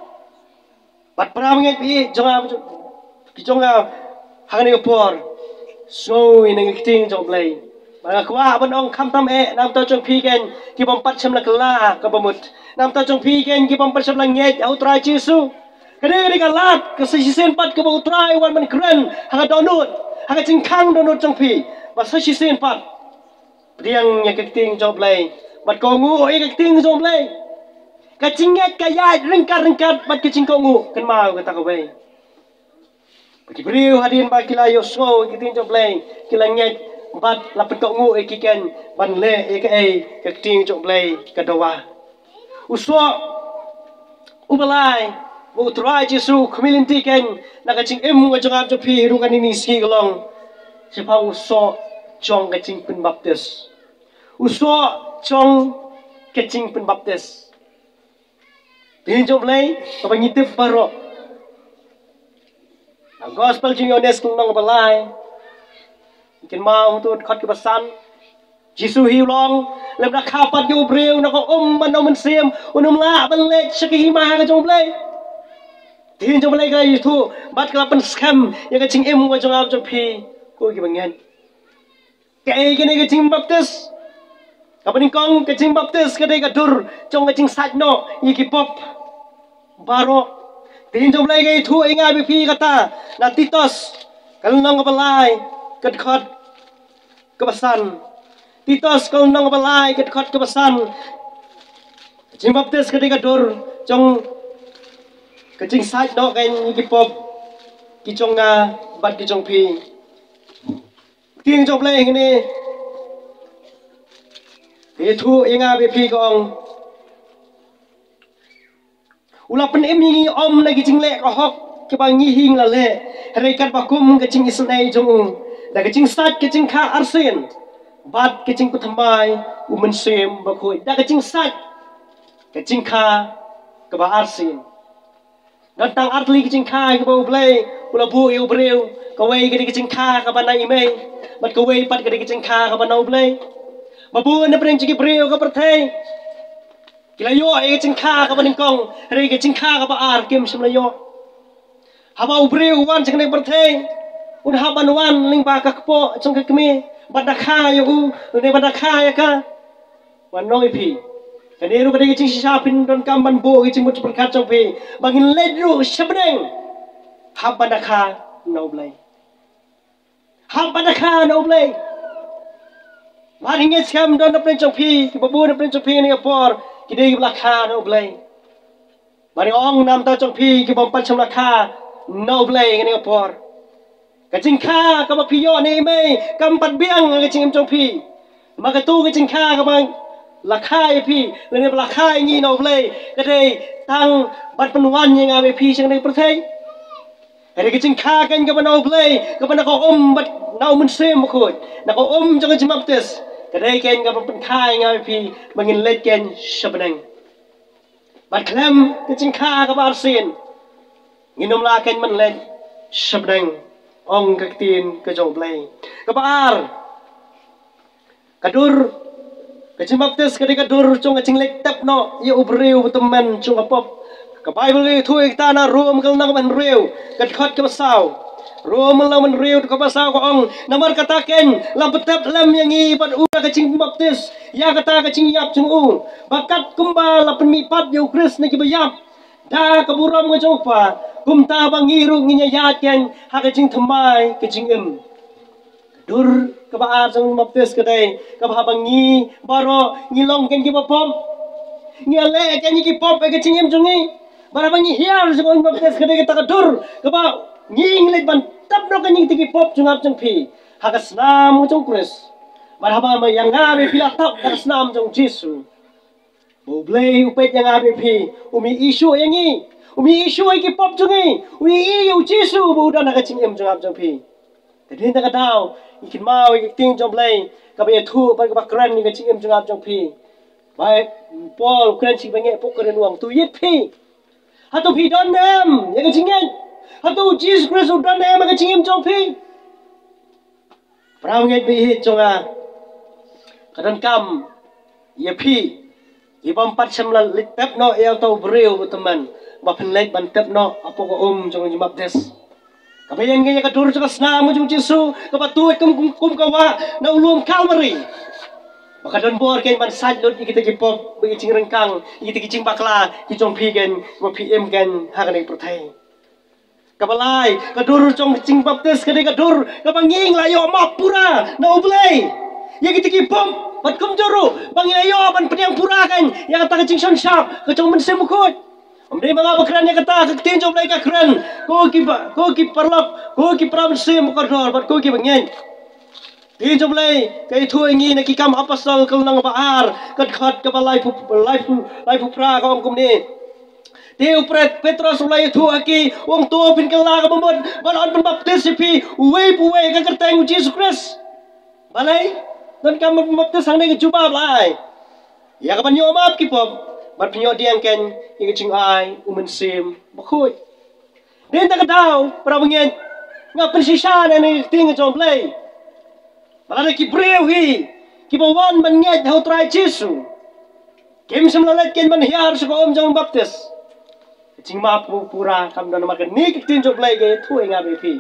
bat pram nget pi jong hangani opor so in ngiting jong ublai manga kwa banong kham tam nam ta jong pi ken ki bom pat cham la kala ka bamut nam ta jong pi ken ki bom pat cham la nget au tra Jesu kadai ka lat ka sisen pat ka bau trai wan man kren hanga donut hanga cingkang donut jong pi ba sisen pat priang nya keting jong ublai bat kongu ai ka ting som lai ka cinget ka ya rengkat bat ka cing kongu kan mau kata ka bai bagi beriu hadin ba kila yo so ki ting som lai kila nget bat lapet kongu ai ki ken ban le ai ka ting som lai ka dawa uswa ubalai bu trai Jesu kemilinti ken na ka cing em nga jangap jo pi ru kan ini ski golong sipa uswa jong ka cing pen baptis uswa chong kecing pen baptis tin jom lai ka ngitip baro gospel jing yones kung nong balai ikin mau tu khat ke basan Jisu hiulong lem na kapat yo breu na ko man sem unum la balek shaki ma ka jom lai tin jom lai ka itu bat ka pen scam ya ka ching em wa jong am jom pi ko ki bangen ka ai ke ne ka ching baptis kapan kong kecing baptis kadai kadur cong kecing sajno iki pop baro tin jom lai gai thu inga bi pi kata na Titos kal nong balai kat khot kebasan Titos kal nong balai kat khot kebasan kecing baptis kadai kadur cong kecing sajno kan iki pop ki cong nga bat ki cong pi tin jom lai ngene itu inga bepi kong ulapan emi om lagi jingle ko hok ke bang hing la le rekat bakum ke jing isnai jong da ke jing sat ke jing kha arsen bat ke jing kuthamai umen sem bakoi da ke jing sat ke jing kha ke ba arsen dan tang artli kicing khai ke bau play ula bu iu breu kawai ke kicing kha ka bana ime mat kawai pat ke kicing kha ka bana play babu na preng ciki breu ka perthai kila yo ai kicing kha ka baning kong re kicing kha ka ba ar kim sim la yo haba breu wan cing ne perthai un haban wan ling ba ka po trong ka kmi bada kha yo u ne bada kha ya ka wan noi pi kani ru kani kicing sisa pin don kam ban bo kicing mut perkat trong pi bangin ledru sebdeng hab bada kha no blai hab bada kha no blai man hinge skam don na pren trong pi ki babu na pren trong pi ni por ki dei bla kha no blai mari ong nam ta trong pi ki bom pan cham la kha no blai ni por kicing kha ka ba pi yo ni mai kam pat biang kicing trong pi ma ka tu kicing kha ka bang la khai pi le ne la khai ni no ble ka dei tang bat penwan yang ave pi sing nei perthai ere ke ching kha kan ka no ble ka ban ko bat nau mun sem ko na ko jang jimap tes ka dei ken ka ban khai nga pi bangin let ken shabnang bat klem ke ching kha ka bar sin nginom la ken man let shabnang ong ka tin ka jong ble ka bar kadur kacing baptis ketika dur cung kacing lektap no ia ubreu teman cung apop ke Bible itu thui kita na rum kal nang man reu kat khot ke pasau rum lang man reu ke pasau ko ong namar kataken lam petap lam yang i pat u kacing baptis ya kata kacing yap cung u bakat kumba la penmipat yu kris ni ki bayap da kaburam ko cung pa kum ta bangiru nginya yat ken ha kacing thamai kacing em dur kebaar sang baptis kedai kebah ngi baro ngilong ken ki bapom ngale ken ki pop ke cingim jungi bara bangi hiar sang baptis kedai kita dur kebah ngi nglet ban tap no ken ki pop jungap jung pi hakas nam jung kris bara ba ma yang ngabe pila tap hakas nam jung jisu bo blei upet yang ngabe pi umi isu yang ngi umi isu ki pop jungi umi yu jisu bo dan ka cingim jungap jung pi tadi tak tahu ikin mau ikin ting jom lay kabe thu ban ka kran ni ka chingem jangap jong pi bai pol kran chi bange pok kran wang tu yit pi hatu pi don nem ya ka chingen hatu Jesus Christ don nem ka chingem jong pi prang nge bi hit jonga kadan kam ya pi ibam pat sam la litep no ya tau breu teman ba pen lek ban tep no apo ko jong jimap des kabayan kaya kadur sa kasnamo jung Jesu kapatuit kum kawa na ulum Calvary baka don bor kay man sadlot ikita gipop bagi cing rengkang ikita gicing bakla gicong pigen wa PM gen hakanay protay kabalay kadur jong cing baptis kadai kadur kabanging layo mapura na ublay ya kita gipop pat kum joro bangayo ban peniang pura kan ya kata kacing sonsyap kacong mensemukot Amri mga bakran yang kata ketin jom lagi keren, ko ki perlok, ko ki provinsi mukador, bat ko ki bangin. Tin jom lagi, kay tu ingi nak kam apasal kal nang baar, kat khat ka life pra ka ong kumni. Teu pret Petrus ulai tu aki, wong tu pin kala ka bumot, balon pun baptis pi, uwe ka kerteng Jesus Christ. Balai, dan kam baptis hang ni juba balai. Ya ka banyo map ki pop. Bat pinyo diang ken yung ching ay umensim bakhoy din ta kadaw para bangin nga persisya na ni ting jom play para ki breu hi ki bawan man nget how try Jesu kim sam lalat ken man hiar sa ko jong baptis ching ma pura kam dan makan ni ki ting jom play ge thuai nga be phi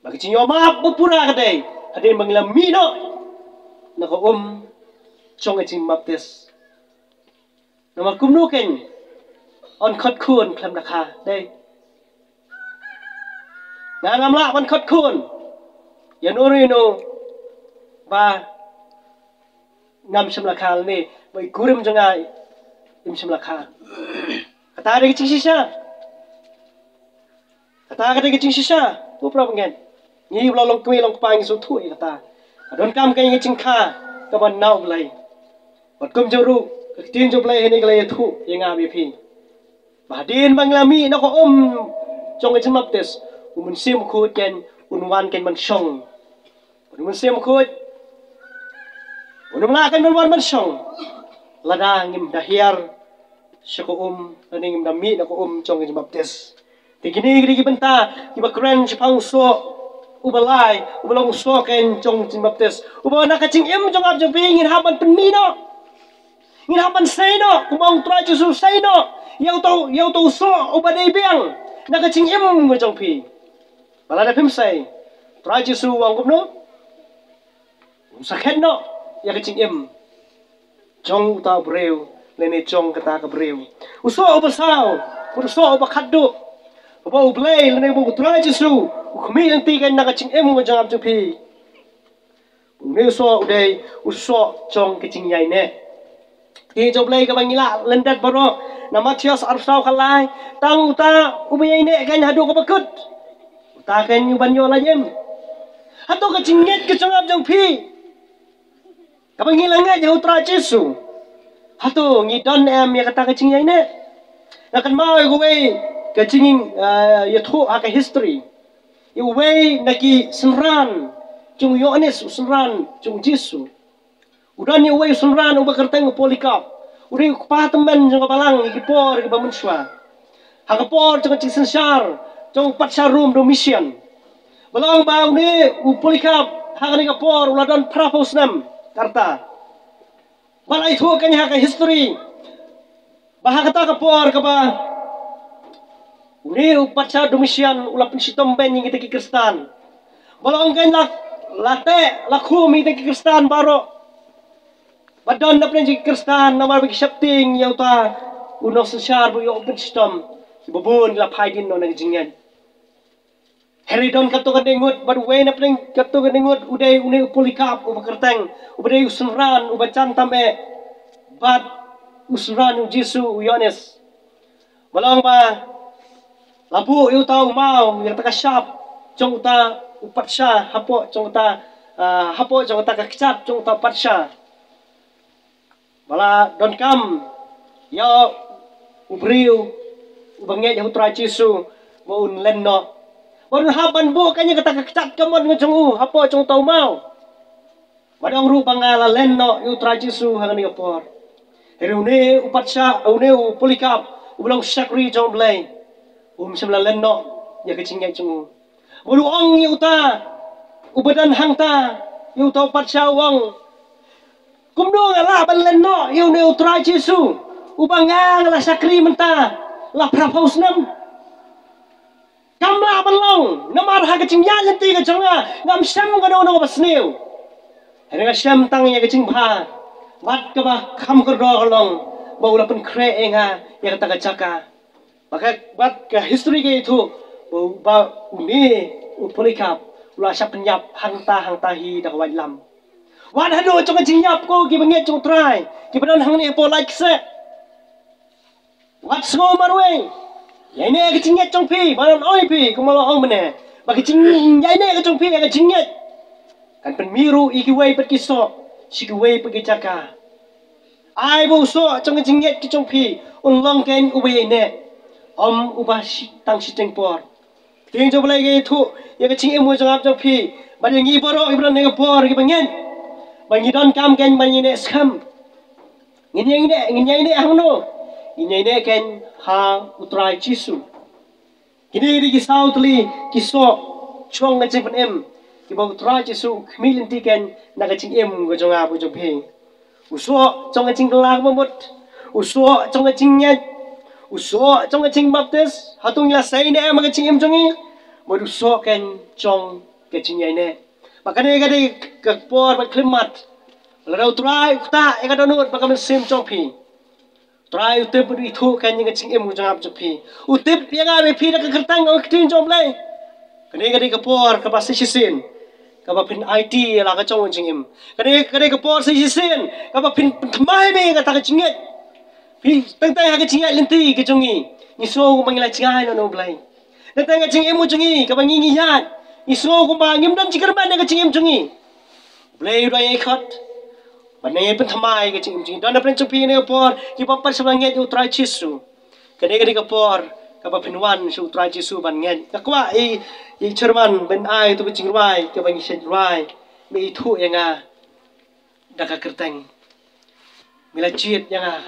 ba ki ching yo ma pura ka dei adin bangla mino na ko chong ching baptis nama kumnuken on khot khun klam rakha đây na ngam la on khot khun ya norino ba ngam sim rakha ni bai kurim jangai im sim rakha kata de kicing sisa kata de kicing sisa tu prabangen ni blo long kwi long pang su thui kata don kam kai kicing kha ka ban nau blai bat kum joru tin jom lay ni kalay thu yang abi phi badin banglami na ko chong cái chimap tes umun sim khut ken unwan ken man song umun sim khut unum la ken man song lada ngim dahiar siya ko naning nami na ko chong kay baptis. Tigini gidi benta iba kren si pangso ubalay ubalong so ken chong kay baptis. Uba nakaching chong ab jong pingin haban penino. Ngin haban sayno kumang tra Yesus sayno. Yau to so ubadai biang nakaching mo jong pi. Balada pim say tra Yesus wang kumno. Sakhet no ya kaching chong ta breu lene chong kata ka breu uso obasao uso obakaddo obo blay lene bo tra Yesu khmi anti kan na kaching mo jang tu pi ne so udai uso chong kaching yai ne ti jo blay ka bangila lendat baro na Matius arsau kalai tang ta ubay ne kan hadu ka bakut ta kan yu banyo la jem hato kaching net ka chong jang pi kapag ngilangan yung tra Yesu, hato ngidon ya kata kacing yang ne, nakan mau gue kacing yaitu hak history, gue naki senran, cung Yohanes senran, cung Yesu, udah ni gue senran ubah kerteng Polikap, udah kupat teman jeng balang ikipor ikipor manusia, hakapor jeng kacing sensar, jeng patsar room do mission, balang bau ni Polikap hakan ikipor uladon prapos nem. Karta balai thu kan ha ka history bahag ta ka por ka ba uni upacha domisian ulap sitom ben yang kita ki Kristen balong kan late lakhu mi ta ki Kristen baro badon na pren ki Kristen na mar bi shapting yau ta uno sensar bu yo open system bubun la phaidin no nang jingen Heridon kato kadingut, but when a pling kato kadingut, uday uni Polikap, ubakerteng, ubaday usunran, ubachantam but usunran Yesu Yohanes. Walang ba, labu yuta umaw, yata kasyap, chong uta upat siya, hapo, chong uta kakicap, chong uta upat siya. Wala, don't come, ya ubriw, ubangnya yahutra Yesu, maun lenno. Baru haban bu kanya kata kecat kamon ngejong hapo jong tau mau. Badang ru bangala lenno yutra Yesu hangani opor. Herune upat sya une Polikap ulang sakri jong blay. Semla lenno ya kecingnya jong. Baru ong yuta ubadan hangta yuta upat sya wong. Kumdo ngala ban lenno yune utra Yesu. Ubanga ngala sakri menta la prapaus nam. Kamla balong, namar ha kacing ya lenti ka jonga, ngam syam ka no basniu. Hari nga syam tang ya kacing ba, wat ka ba kam ka long, ba ula pen kre nga ya kata kacaka. Maka wat ka history ka itu, ba uni Polikap, ula syap penyap hangta hi dak lam. Wat hadu jong kacing nyap ko ki banget jong try, ki badan hang ni po like se. Wat smo marwe. Ya ini kecing nyet jong pi, malam oi pi, kumalo ong mene. Bagi kecing ya ini kecing pi, kecing nyet. Kan penmiru iki wei pergi so, siki wei pergi caka. Ai bu so jong kecing nyet kecing pi, unlong ken ubay ne. Ubah tang siteng por. Ting jom lagi itu, ya kecing emu jong ap jong pi. Bagi ngi borok ibran neng por ki pengen. Bagi don kam ken bagi ne skam. Nginyai ne hang no. Ini kan ha utrai Yesu. Kini di kisau tuli kisok chuang ngacing pen kiba utrai Yesu kemilin tiken nakacing gojong abu jong ping. Uso chong ngacing kelang memut. Uso chong ngacing nyet. Uso chong ngacing baptis. Hatung ya say ne ngacing jongi. Mod uso kan chong ngacing yai ne. Makanya kadi kekpor berklimat. Lalu utrai ukta ekadonut bakal sim chong ping. Try utip itu kan yang kecing jang ap jepi. Utip yang abe pi nak kertang ngau ketin jom lay. Kani kapor kapasi sisin. Kapa pin IT la ka chong jing Kani kapor si sisin. Kapa pin mai be kata kecing. Pi tentang ha kecing lenti ke jongi. Ni so ko mangila cingai no blay. Tentang kecing jongi kapa ngingi yan. Ni so ko mangim dan cikerban kecing jongi. Blay rai khat. Panai pun thamai ke cing dan apa yang pi ne por ki papar sebanget utrai Yesu kene kapor kapa pinwan su utrai Yesu ban ngen takwa i cerman ben ai tu cing rai ke bangi sed rai me itu yang daka kerteng mila ciet yang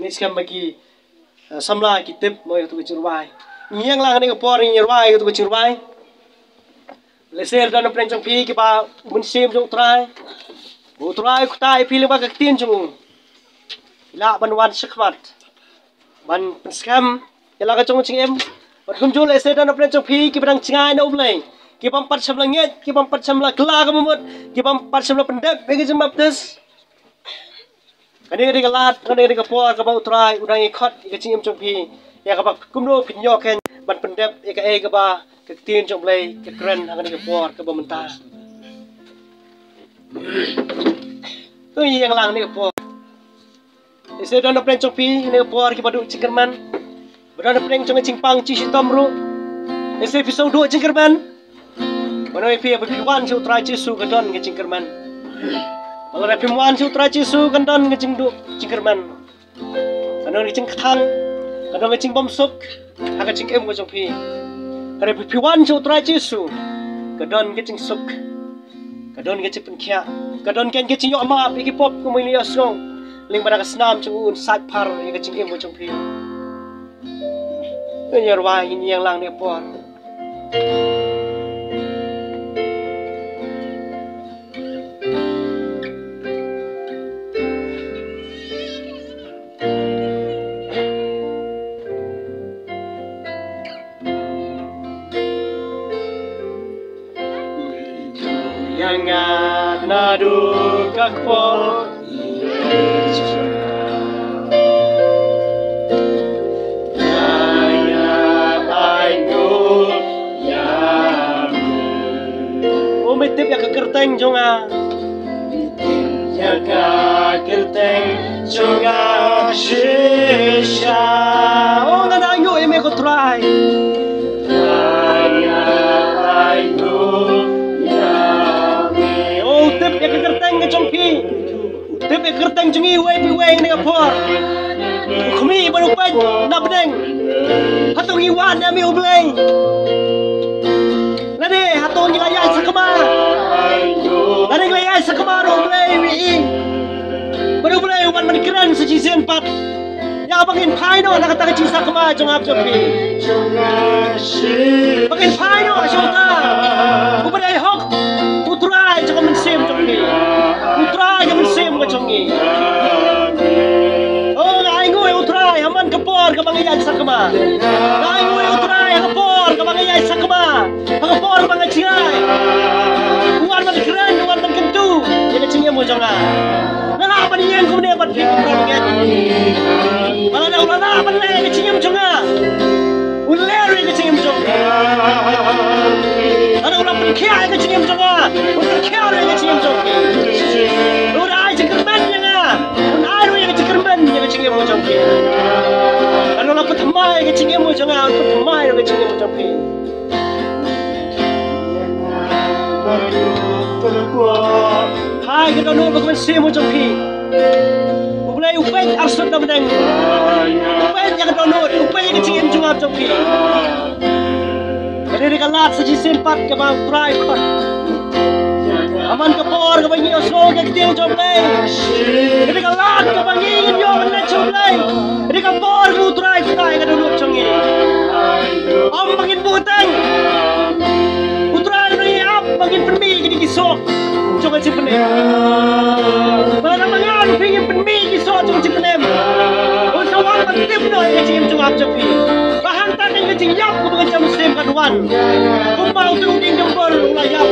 me skam bagi samla kitip mo itu kecurwai nyang lang ni kapor ni nyurwai itu kecurwai lesel dan pren jong pi ki ba mun sim jong trai bu trai ku tai pi le ba ka tin jong la ban wan shakmat ban skam yala ka jong ching em ban kum jong lesel dan pren jong pi ki bang chingai no blai ki bam pat samla nget ki bam pat samla kla ka mut ki bam pat samla pendep be ki jam baptis kani lat kani por ka ba trai udang ikot ka ching em jong pi ya ka ba kum no pin yo ken ban pendep e ka ba ka tin jong blai ka kren kani ka por ka ba mentah tu yang lang ni ka por ise dan pren jong pi ni ka por ki ba du chingkerman berada pren jong chingpang chi sitom ru ise pisau du chingkerman Manoi pi apa piwan su trai cisu kadon ke cingkerman. Kalau ada piwan su trai cisu kadon ke cingdu cingkerman. Kadon ke cingkatang, kadon ke cingbom suk, agak cingkem ke jongpi. Kalau piwan su trai cisu kadon ke cingsuk, kadon ke cingpenkia, kadon ke cingyok ma pi pop ke mili asong. Ling pada kesenam cungun sat par ke cingkem ke jongpi. Ini arwah ini yang lang ni por. Jangan nadu kakpo Umitip ya kekerteng jonga ya kekerteng jonga shisha oh nana ayo eme ko try tip ya kekerteng ke jongpi tip ya kekerteng jongi wei ni kapor kumi baru pen na bedeng hatong iwan na mi ubleng lade hatong ilayai sakama lade ilayai sakama ro ubleng wi baru ubleng wan man keren seji sen pat ya bangin pai no na kata ci sakama jong ap jongpi bangin pai no shota ubadai hok utrai jangan mensim jongi utrai jangan mensim ke jongi oh ngai ngui utrai aman kepor ke bangai sakama ngai ngui utrai kepor ke bangai sakama kepor bangai cingai uan man keren uan man kentu jadi cingai mo jonga nana apa ni yang kemudian buat pikir program malah dah ulana apa ni ke cingai jonga uleri ke cingai jonga ada ulah perkia ke cingai jonga perkia ke cingai jonga udah ai cingkerman nga udah ai yang cingkerman yang cingai mo jonga ada ulah pertamai ke cingai mo jonga pertamai ke cingai mo jonga hai kita nu bagaimana sih mo jonga ulai upet arsut na bedeng upet yang donut upet yang cingai jonga jonga Dari kalat saji sempat ke bang try kot. Aman kapor ke bang oslo ke tiang jomlay. Dari kalat ke bang ingin yo ke jomlay. Dari kapor ke try kutai ke dulu jongi. Om bangin butang. Utrai ni ap bangin penmi gini kisok. Jonga cipenem. Mana mangan pingin penmi kisok jonga cipenem. Untuk orang pentim no ke cim jonga jopi. Bahan tangan ke cing yap untuk jam sem kaduan. Kumbau tu ding jempol layap.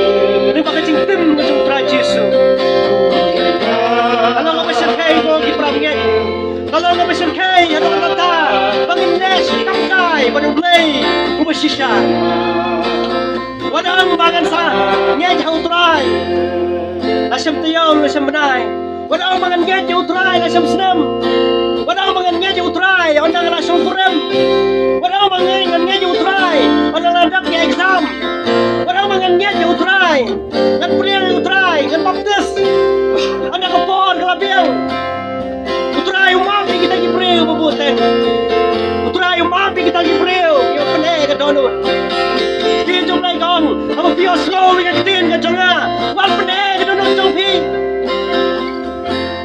Ni pakai cing tim ke jung trai Yesu. Kalau ngau pesan kai ko ki pramget. Kalau ngau pesan kai ada kata bangin nes kamkai pada play ku bersisa. Wadang bangan sa ngej hau trai. Asam tiaw asam benai. Wadang bangan ngej hau trai asam senam. Wadang bangan ngej hau trai ondang langsung kurem. Wadang bangan ngej hau trai ondang landak ke exam. Wadang bangan ngej hau trai ngan priang hau trai ngan baptis. Anda kapor kelabiang. Utrai umampi kita ki preu babuten. Utrai umampi kita ki preu yo pene ke donut. Tin jom lai gong, apa pio slow ke tin ke jonga. Wan pene ke donut jong pi.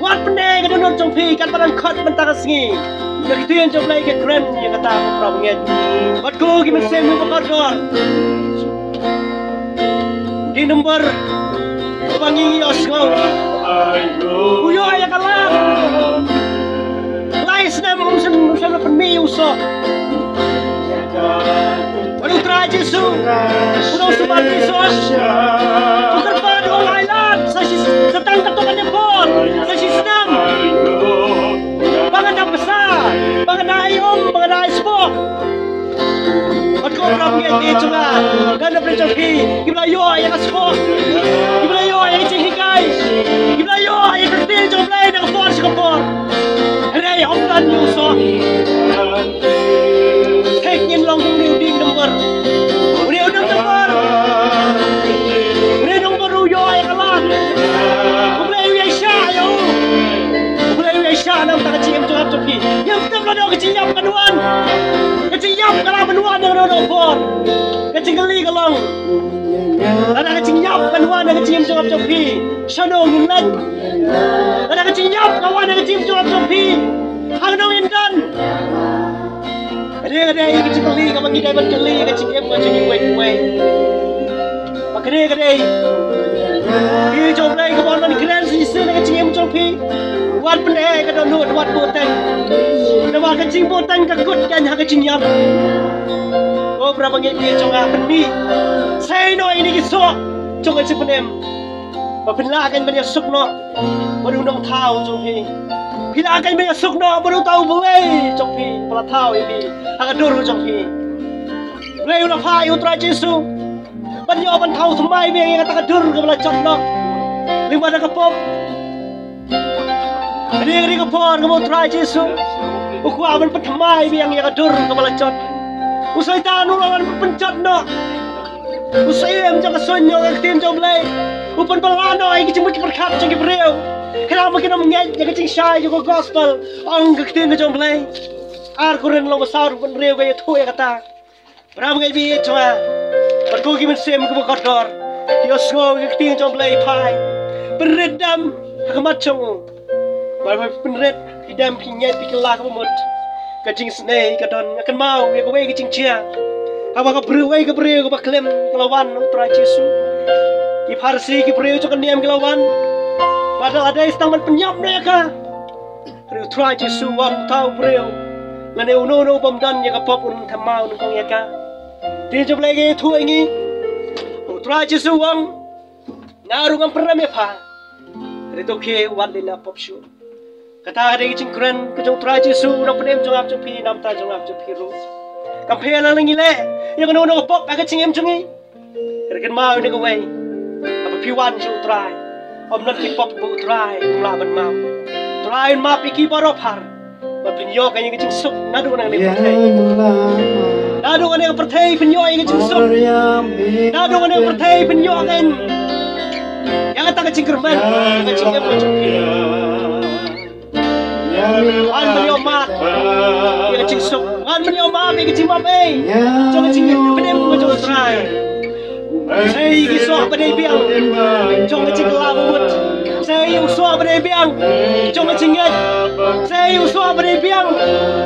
Wan pene ke donut jong pi kan padan khot mentang sengi. Nagtiyan jom lai ke keren yang kata aku pernah mengen. Buat ko gimana sih memperkor. Di nomor bangi osgo. Uyo ayah kalah. Lai senam musim penmi usah. Baru teraja su. Udah sebat Yesus. Bukan pada orang lain. Saya sedang ketukannya pun. Saya senang. Bangan besar, bangan ayom, bangan sport. Aku orang yang dia cuma, kan ada percaya. Gimana yo yang sport, gimana yo yang cenghikai, gimana yo yang kerja jomlah yang force kapor. Hei, om dan Yusuf, heknya long di nomor, udah nomor yo yang kalah, udah yang syah yo. Nam tak kecil macam apa ni? Yang kita berada kecil yang penuan, kecil yang kalau penuan yang ada pun, kecil kali kalau, ada kecil yang penuan yang kecil macam apa ni? Shanong inlan, ada kecil yang kawan yang kecil macam apa ni? Hangnong indan, ada kecil kali kawan kita berkali kecil yang macam ni way, makanya dia jom lagi kawan ni keren sih kecil yang macam ni. Wat pendek ke donut wat boteng. Nama kecing boteng kekut kan hak kecing yam. Oh berapa ngeki conga penmi. Saya no ini kisah conga sepenem. Bila kan banyak sukno baru nong tahu jompi. Bila kan banyak sukno baru tahu boleh jompi. Pala tahu ini hak dur jompi. Boleh ulah pai utra Yesu. Banyak ban tahu semai be yang kata dur ke bala cotno. Lima dah kapop. Hari kapor kamu try Yesu. Aku aman pertama yang kadur kepala cot. Usai tanu aman pencot no. Usai macam kesonyo ketin jomlay. Upan balano ay kicimut berkat cengki beriau. Kenapa kita mengaji yang kecing syai juga gospel. Ang ketin jomlay. Ar kurang lo besar upan beriau gaya tu ya kata. Berapa mengaji cuma. Berku kimen sem kamu kotor. Yosgo ketin jomlay pai. Beredam kemat cungu. Baru penret hidam kinyat pikirlah kamu mut. Kacing senai kadon akan mau ya kowe kacing cia. Apa ka brewai ka breu ka klem kelawan utra Yesu. Ki farsi ki breu co kandiam kelawan. Padahal ada istang man penyap na ka. Breu utra Yesu wang tau breu. Lane uno pamdan ya ka pop un thamau nung ya ka. Ti job lagi tu ingi. Utra Yesu wang narungan pernah me pa. Rito ke wan lila pop show. Kata ada kecing keren kecing utra Yesu nak penem jongap jompi nam ta jongap jompi ru. Kampel lang ngile yang no pop agak cingem jungi. Rekan mau ni kowe. Apa piwan ju utra. Om nak ki pop bu utra mlaban mau. Utra map iki baropar. Ba pinyo kay kecing suk nadu nang ni pertay. Nadu kan yang pertay pinyo yang kecing suk. Nadu kan yang pertay pinyo kan. Yang kata kecing kerban kecing jompi. An beliau mat, dia kecing suk. An beliau mat, dia kecing mape. Jangan kecing penem macam serai. Saya kisah pada biang, jangan kecing kelabut. Saya usah pada biang, jangan kecing ngat. Saya usah pada biang,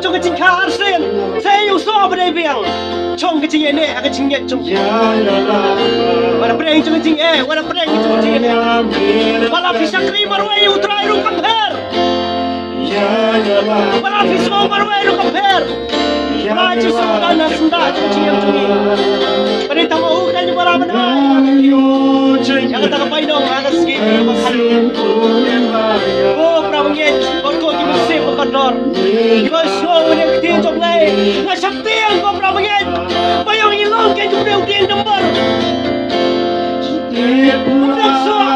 jangan kecing karsen. Saya usah pada biang, jangan kecing ini, kecing ngat jangan. Mana perang jangan kecing mana perang jangan kecing. Malah bisa terima ruai utrai rukan per. Para pisau marwai lu kapher. Raja sudah nasunda cuci yang cuci. Pada tahu kan di para mana. Yang kata kapai dong ada sikit makan. Oh pramengit, korko kita sih berkodor. Kita semua yang kita coba. Nasab tiang kau pramengit. Bayang hilang kan kita udah yang nomor. Untuk semua.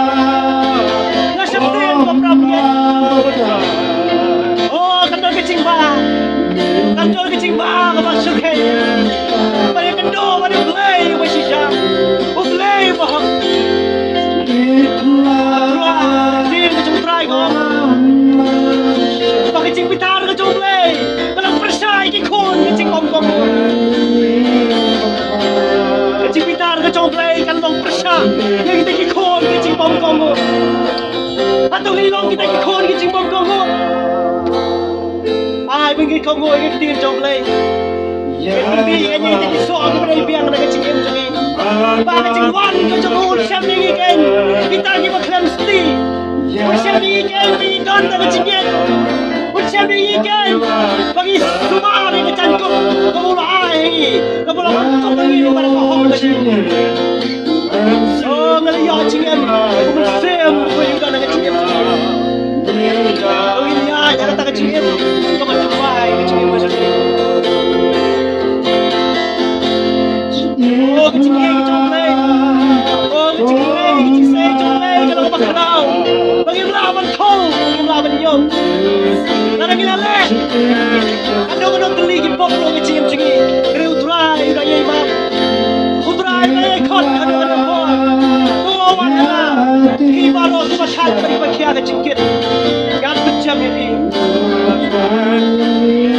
Nasab tiang kau pramengit. Kecing bah, kantor kecing bah, masuk ke. Pada kendor, pada belai, masih jam, belai bah. Dia kecing try kau. Pakai kecing pitar kecing belai, kalau persai kikun kecing kom. Kecing pitar kecing belai, kalau persai, yang kita kikun kecing kom. Atau hilang kita kikun kecing kom. ai bên kia không ngồi cái tiền trong lên cái đi cái gì thì so cái đây biang này cái chim em cho đi ba cái chim quan cái trong hồn xem đi cái kita ni macam mesti macam ni cái đi đón cái chim em macam ni cái bagi semua ni cái cangkuk kamu lah ai kamu lah mantap lagi pada kau hong cái chim oh ngali ya chim em kamu xem kau juga nak chim em oh ini ya jangan tak chim em kamu macam baik cái chim em macam ni oh cái chim em trong lên oh cái chim em cái chim xe trong lên cái nó bắt đầu bagi belah mình thâu bagi belah mình nhom nada kita le kadang-kadang geli kita bokro cái chim macam ni kena uturai udah ye mak uturai le khot kadang-kadang boy tu mana khi baru semua chat bagi bakia cái chim kit gan macam ni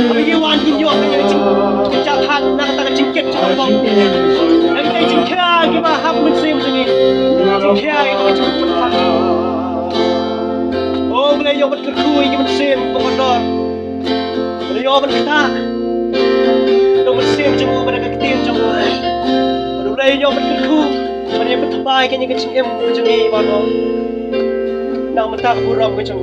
tapi ye wan hin yo cái chim kita than nak tak chim kit trong bong cái chim kia kita hap mình xem macam ni chim kia cái chim than oh boleh yo betul kui kita xem pemodor boleh yo betul kita yo betul xem macam mana cái tim trong boleh yo betul ku mana yang betul baik cái chim em macam ni baru nak mentak buruk macam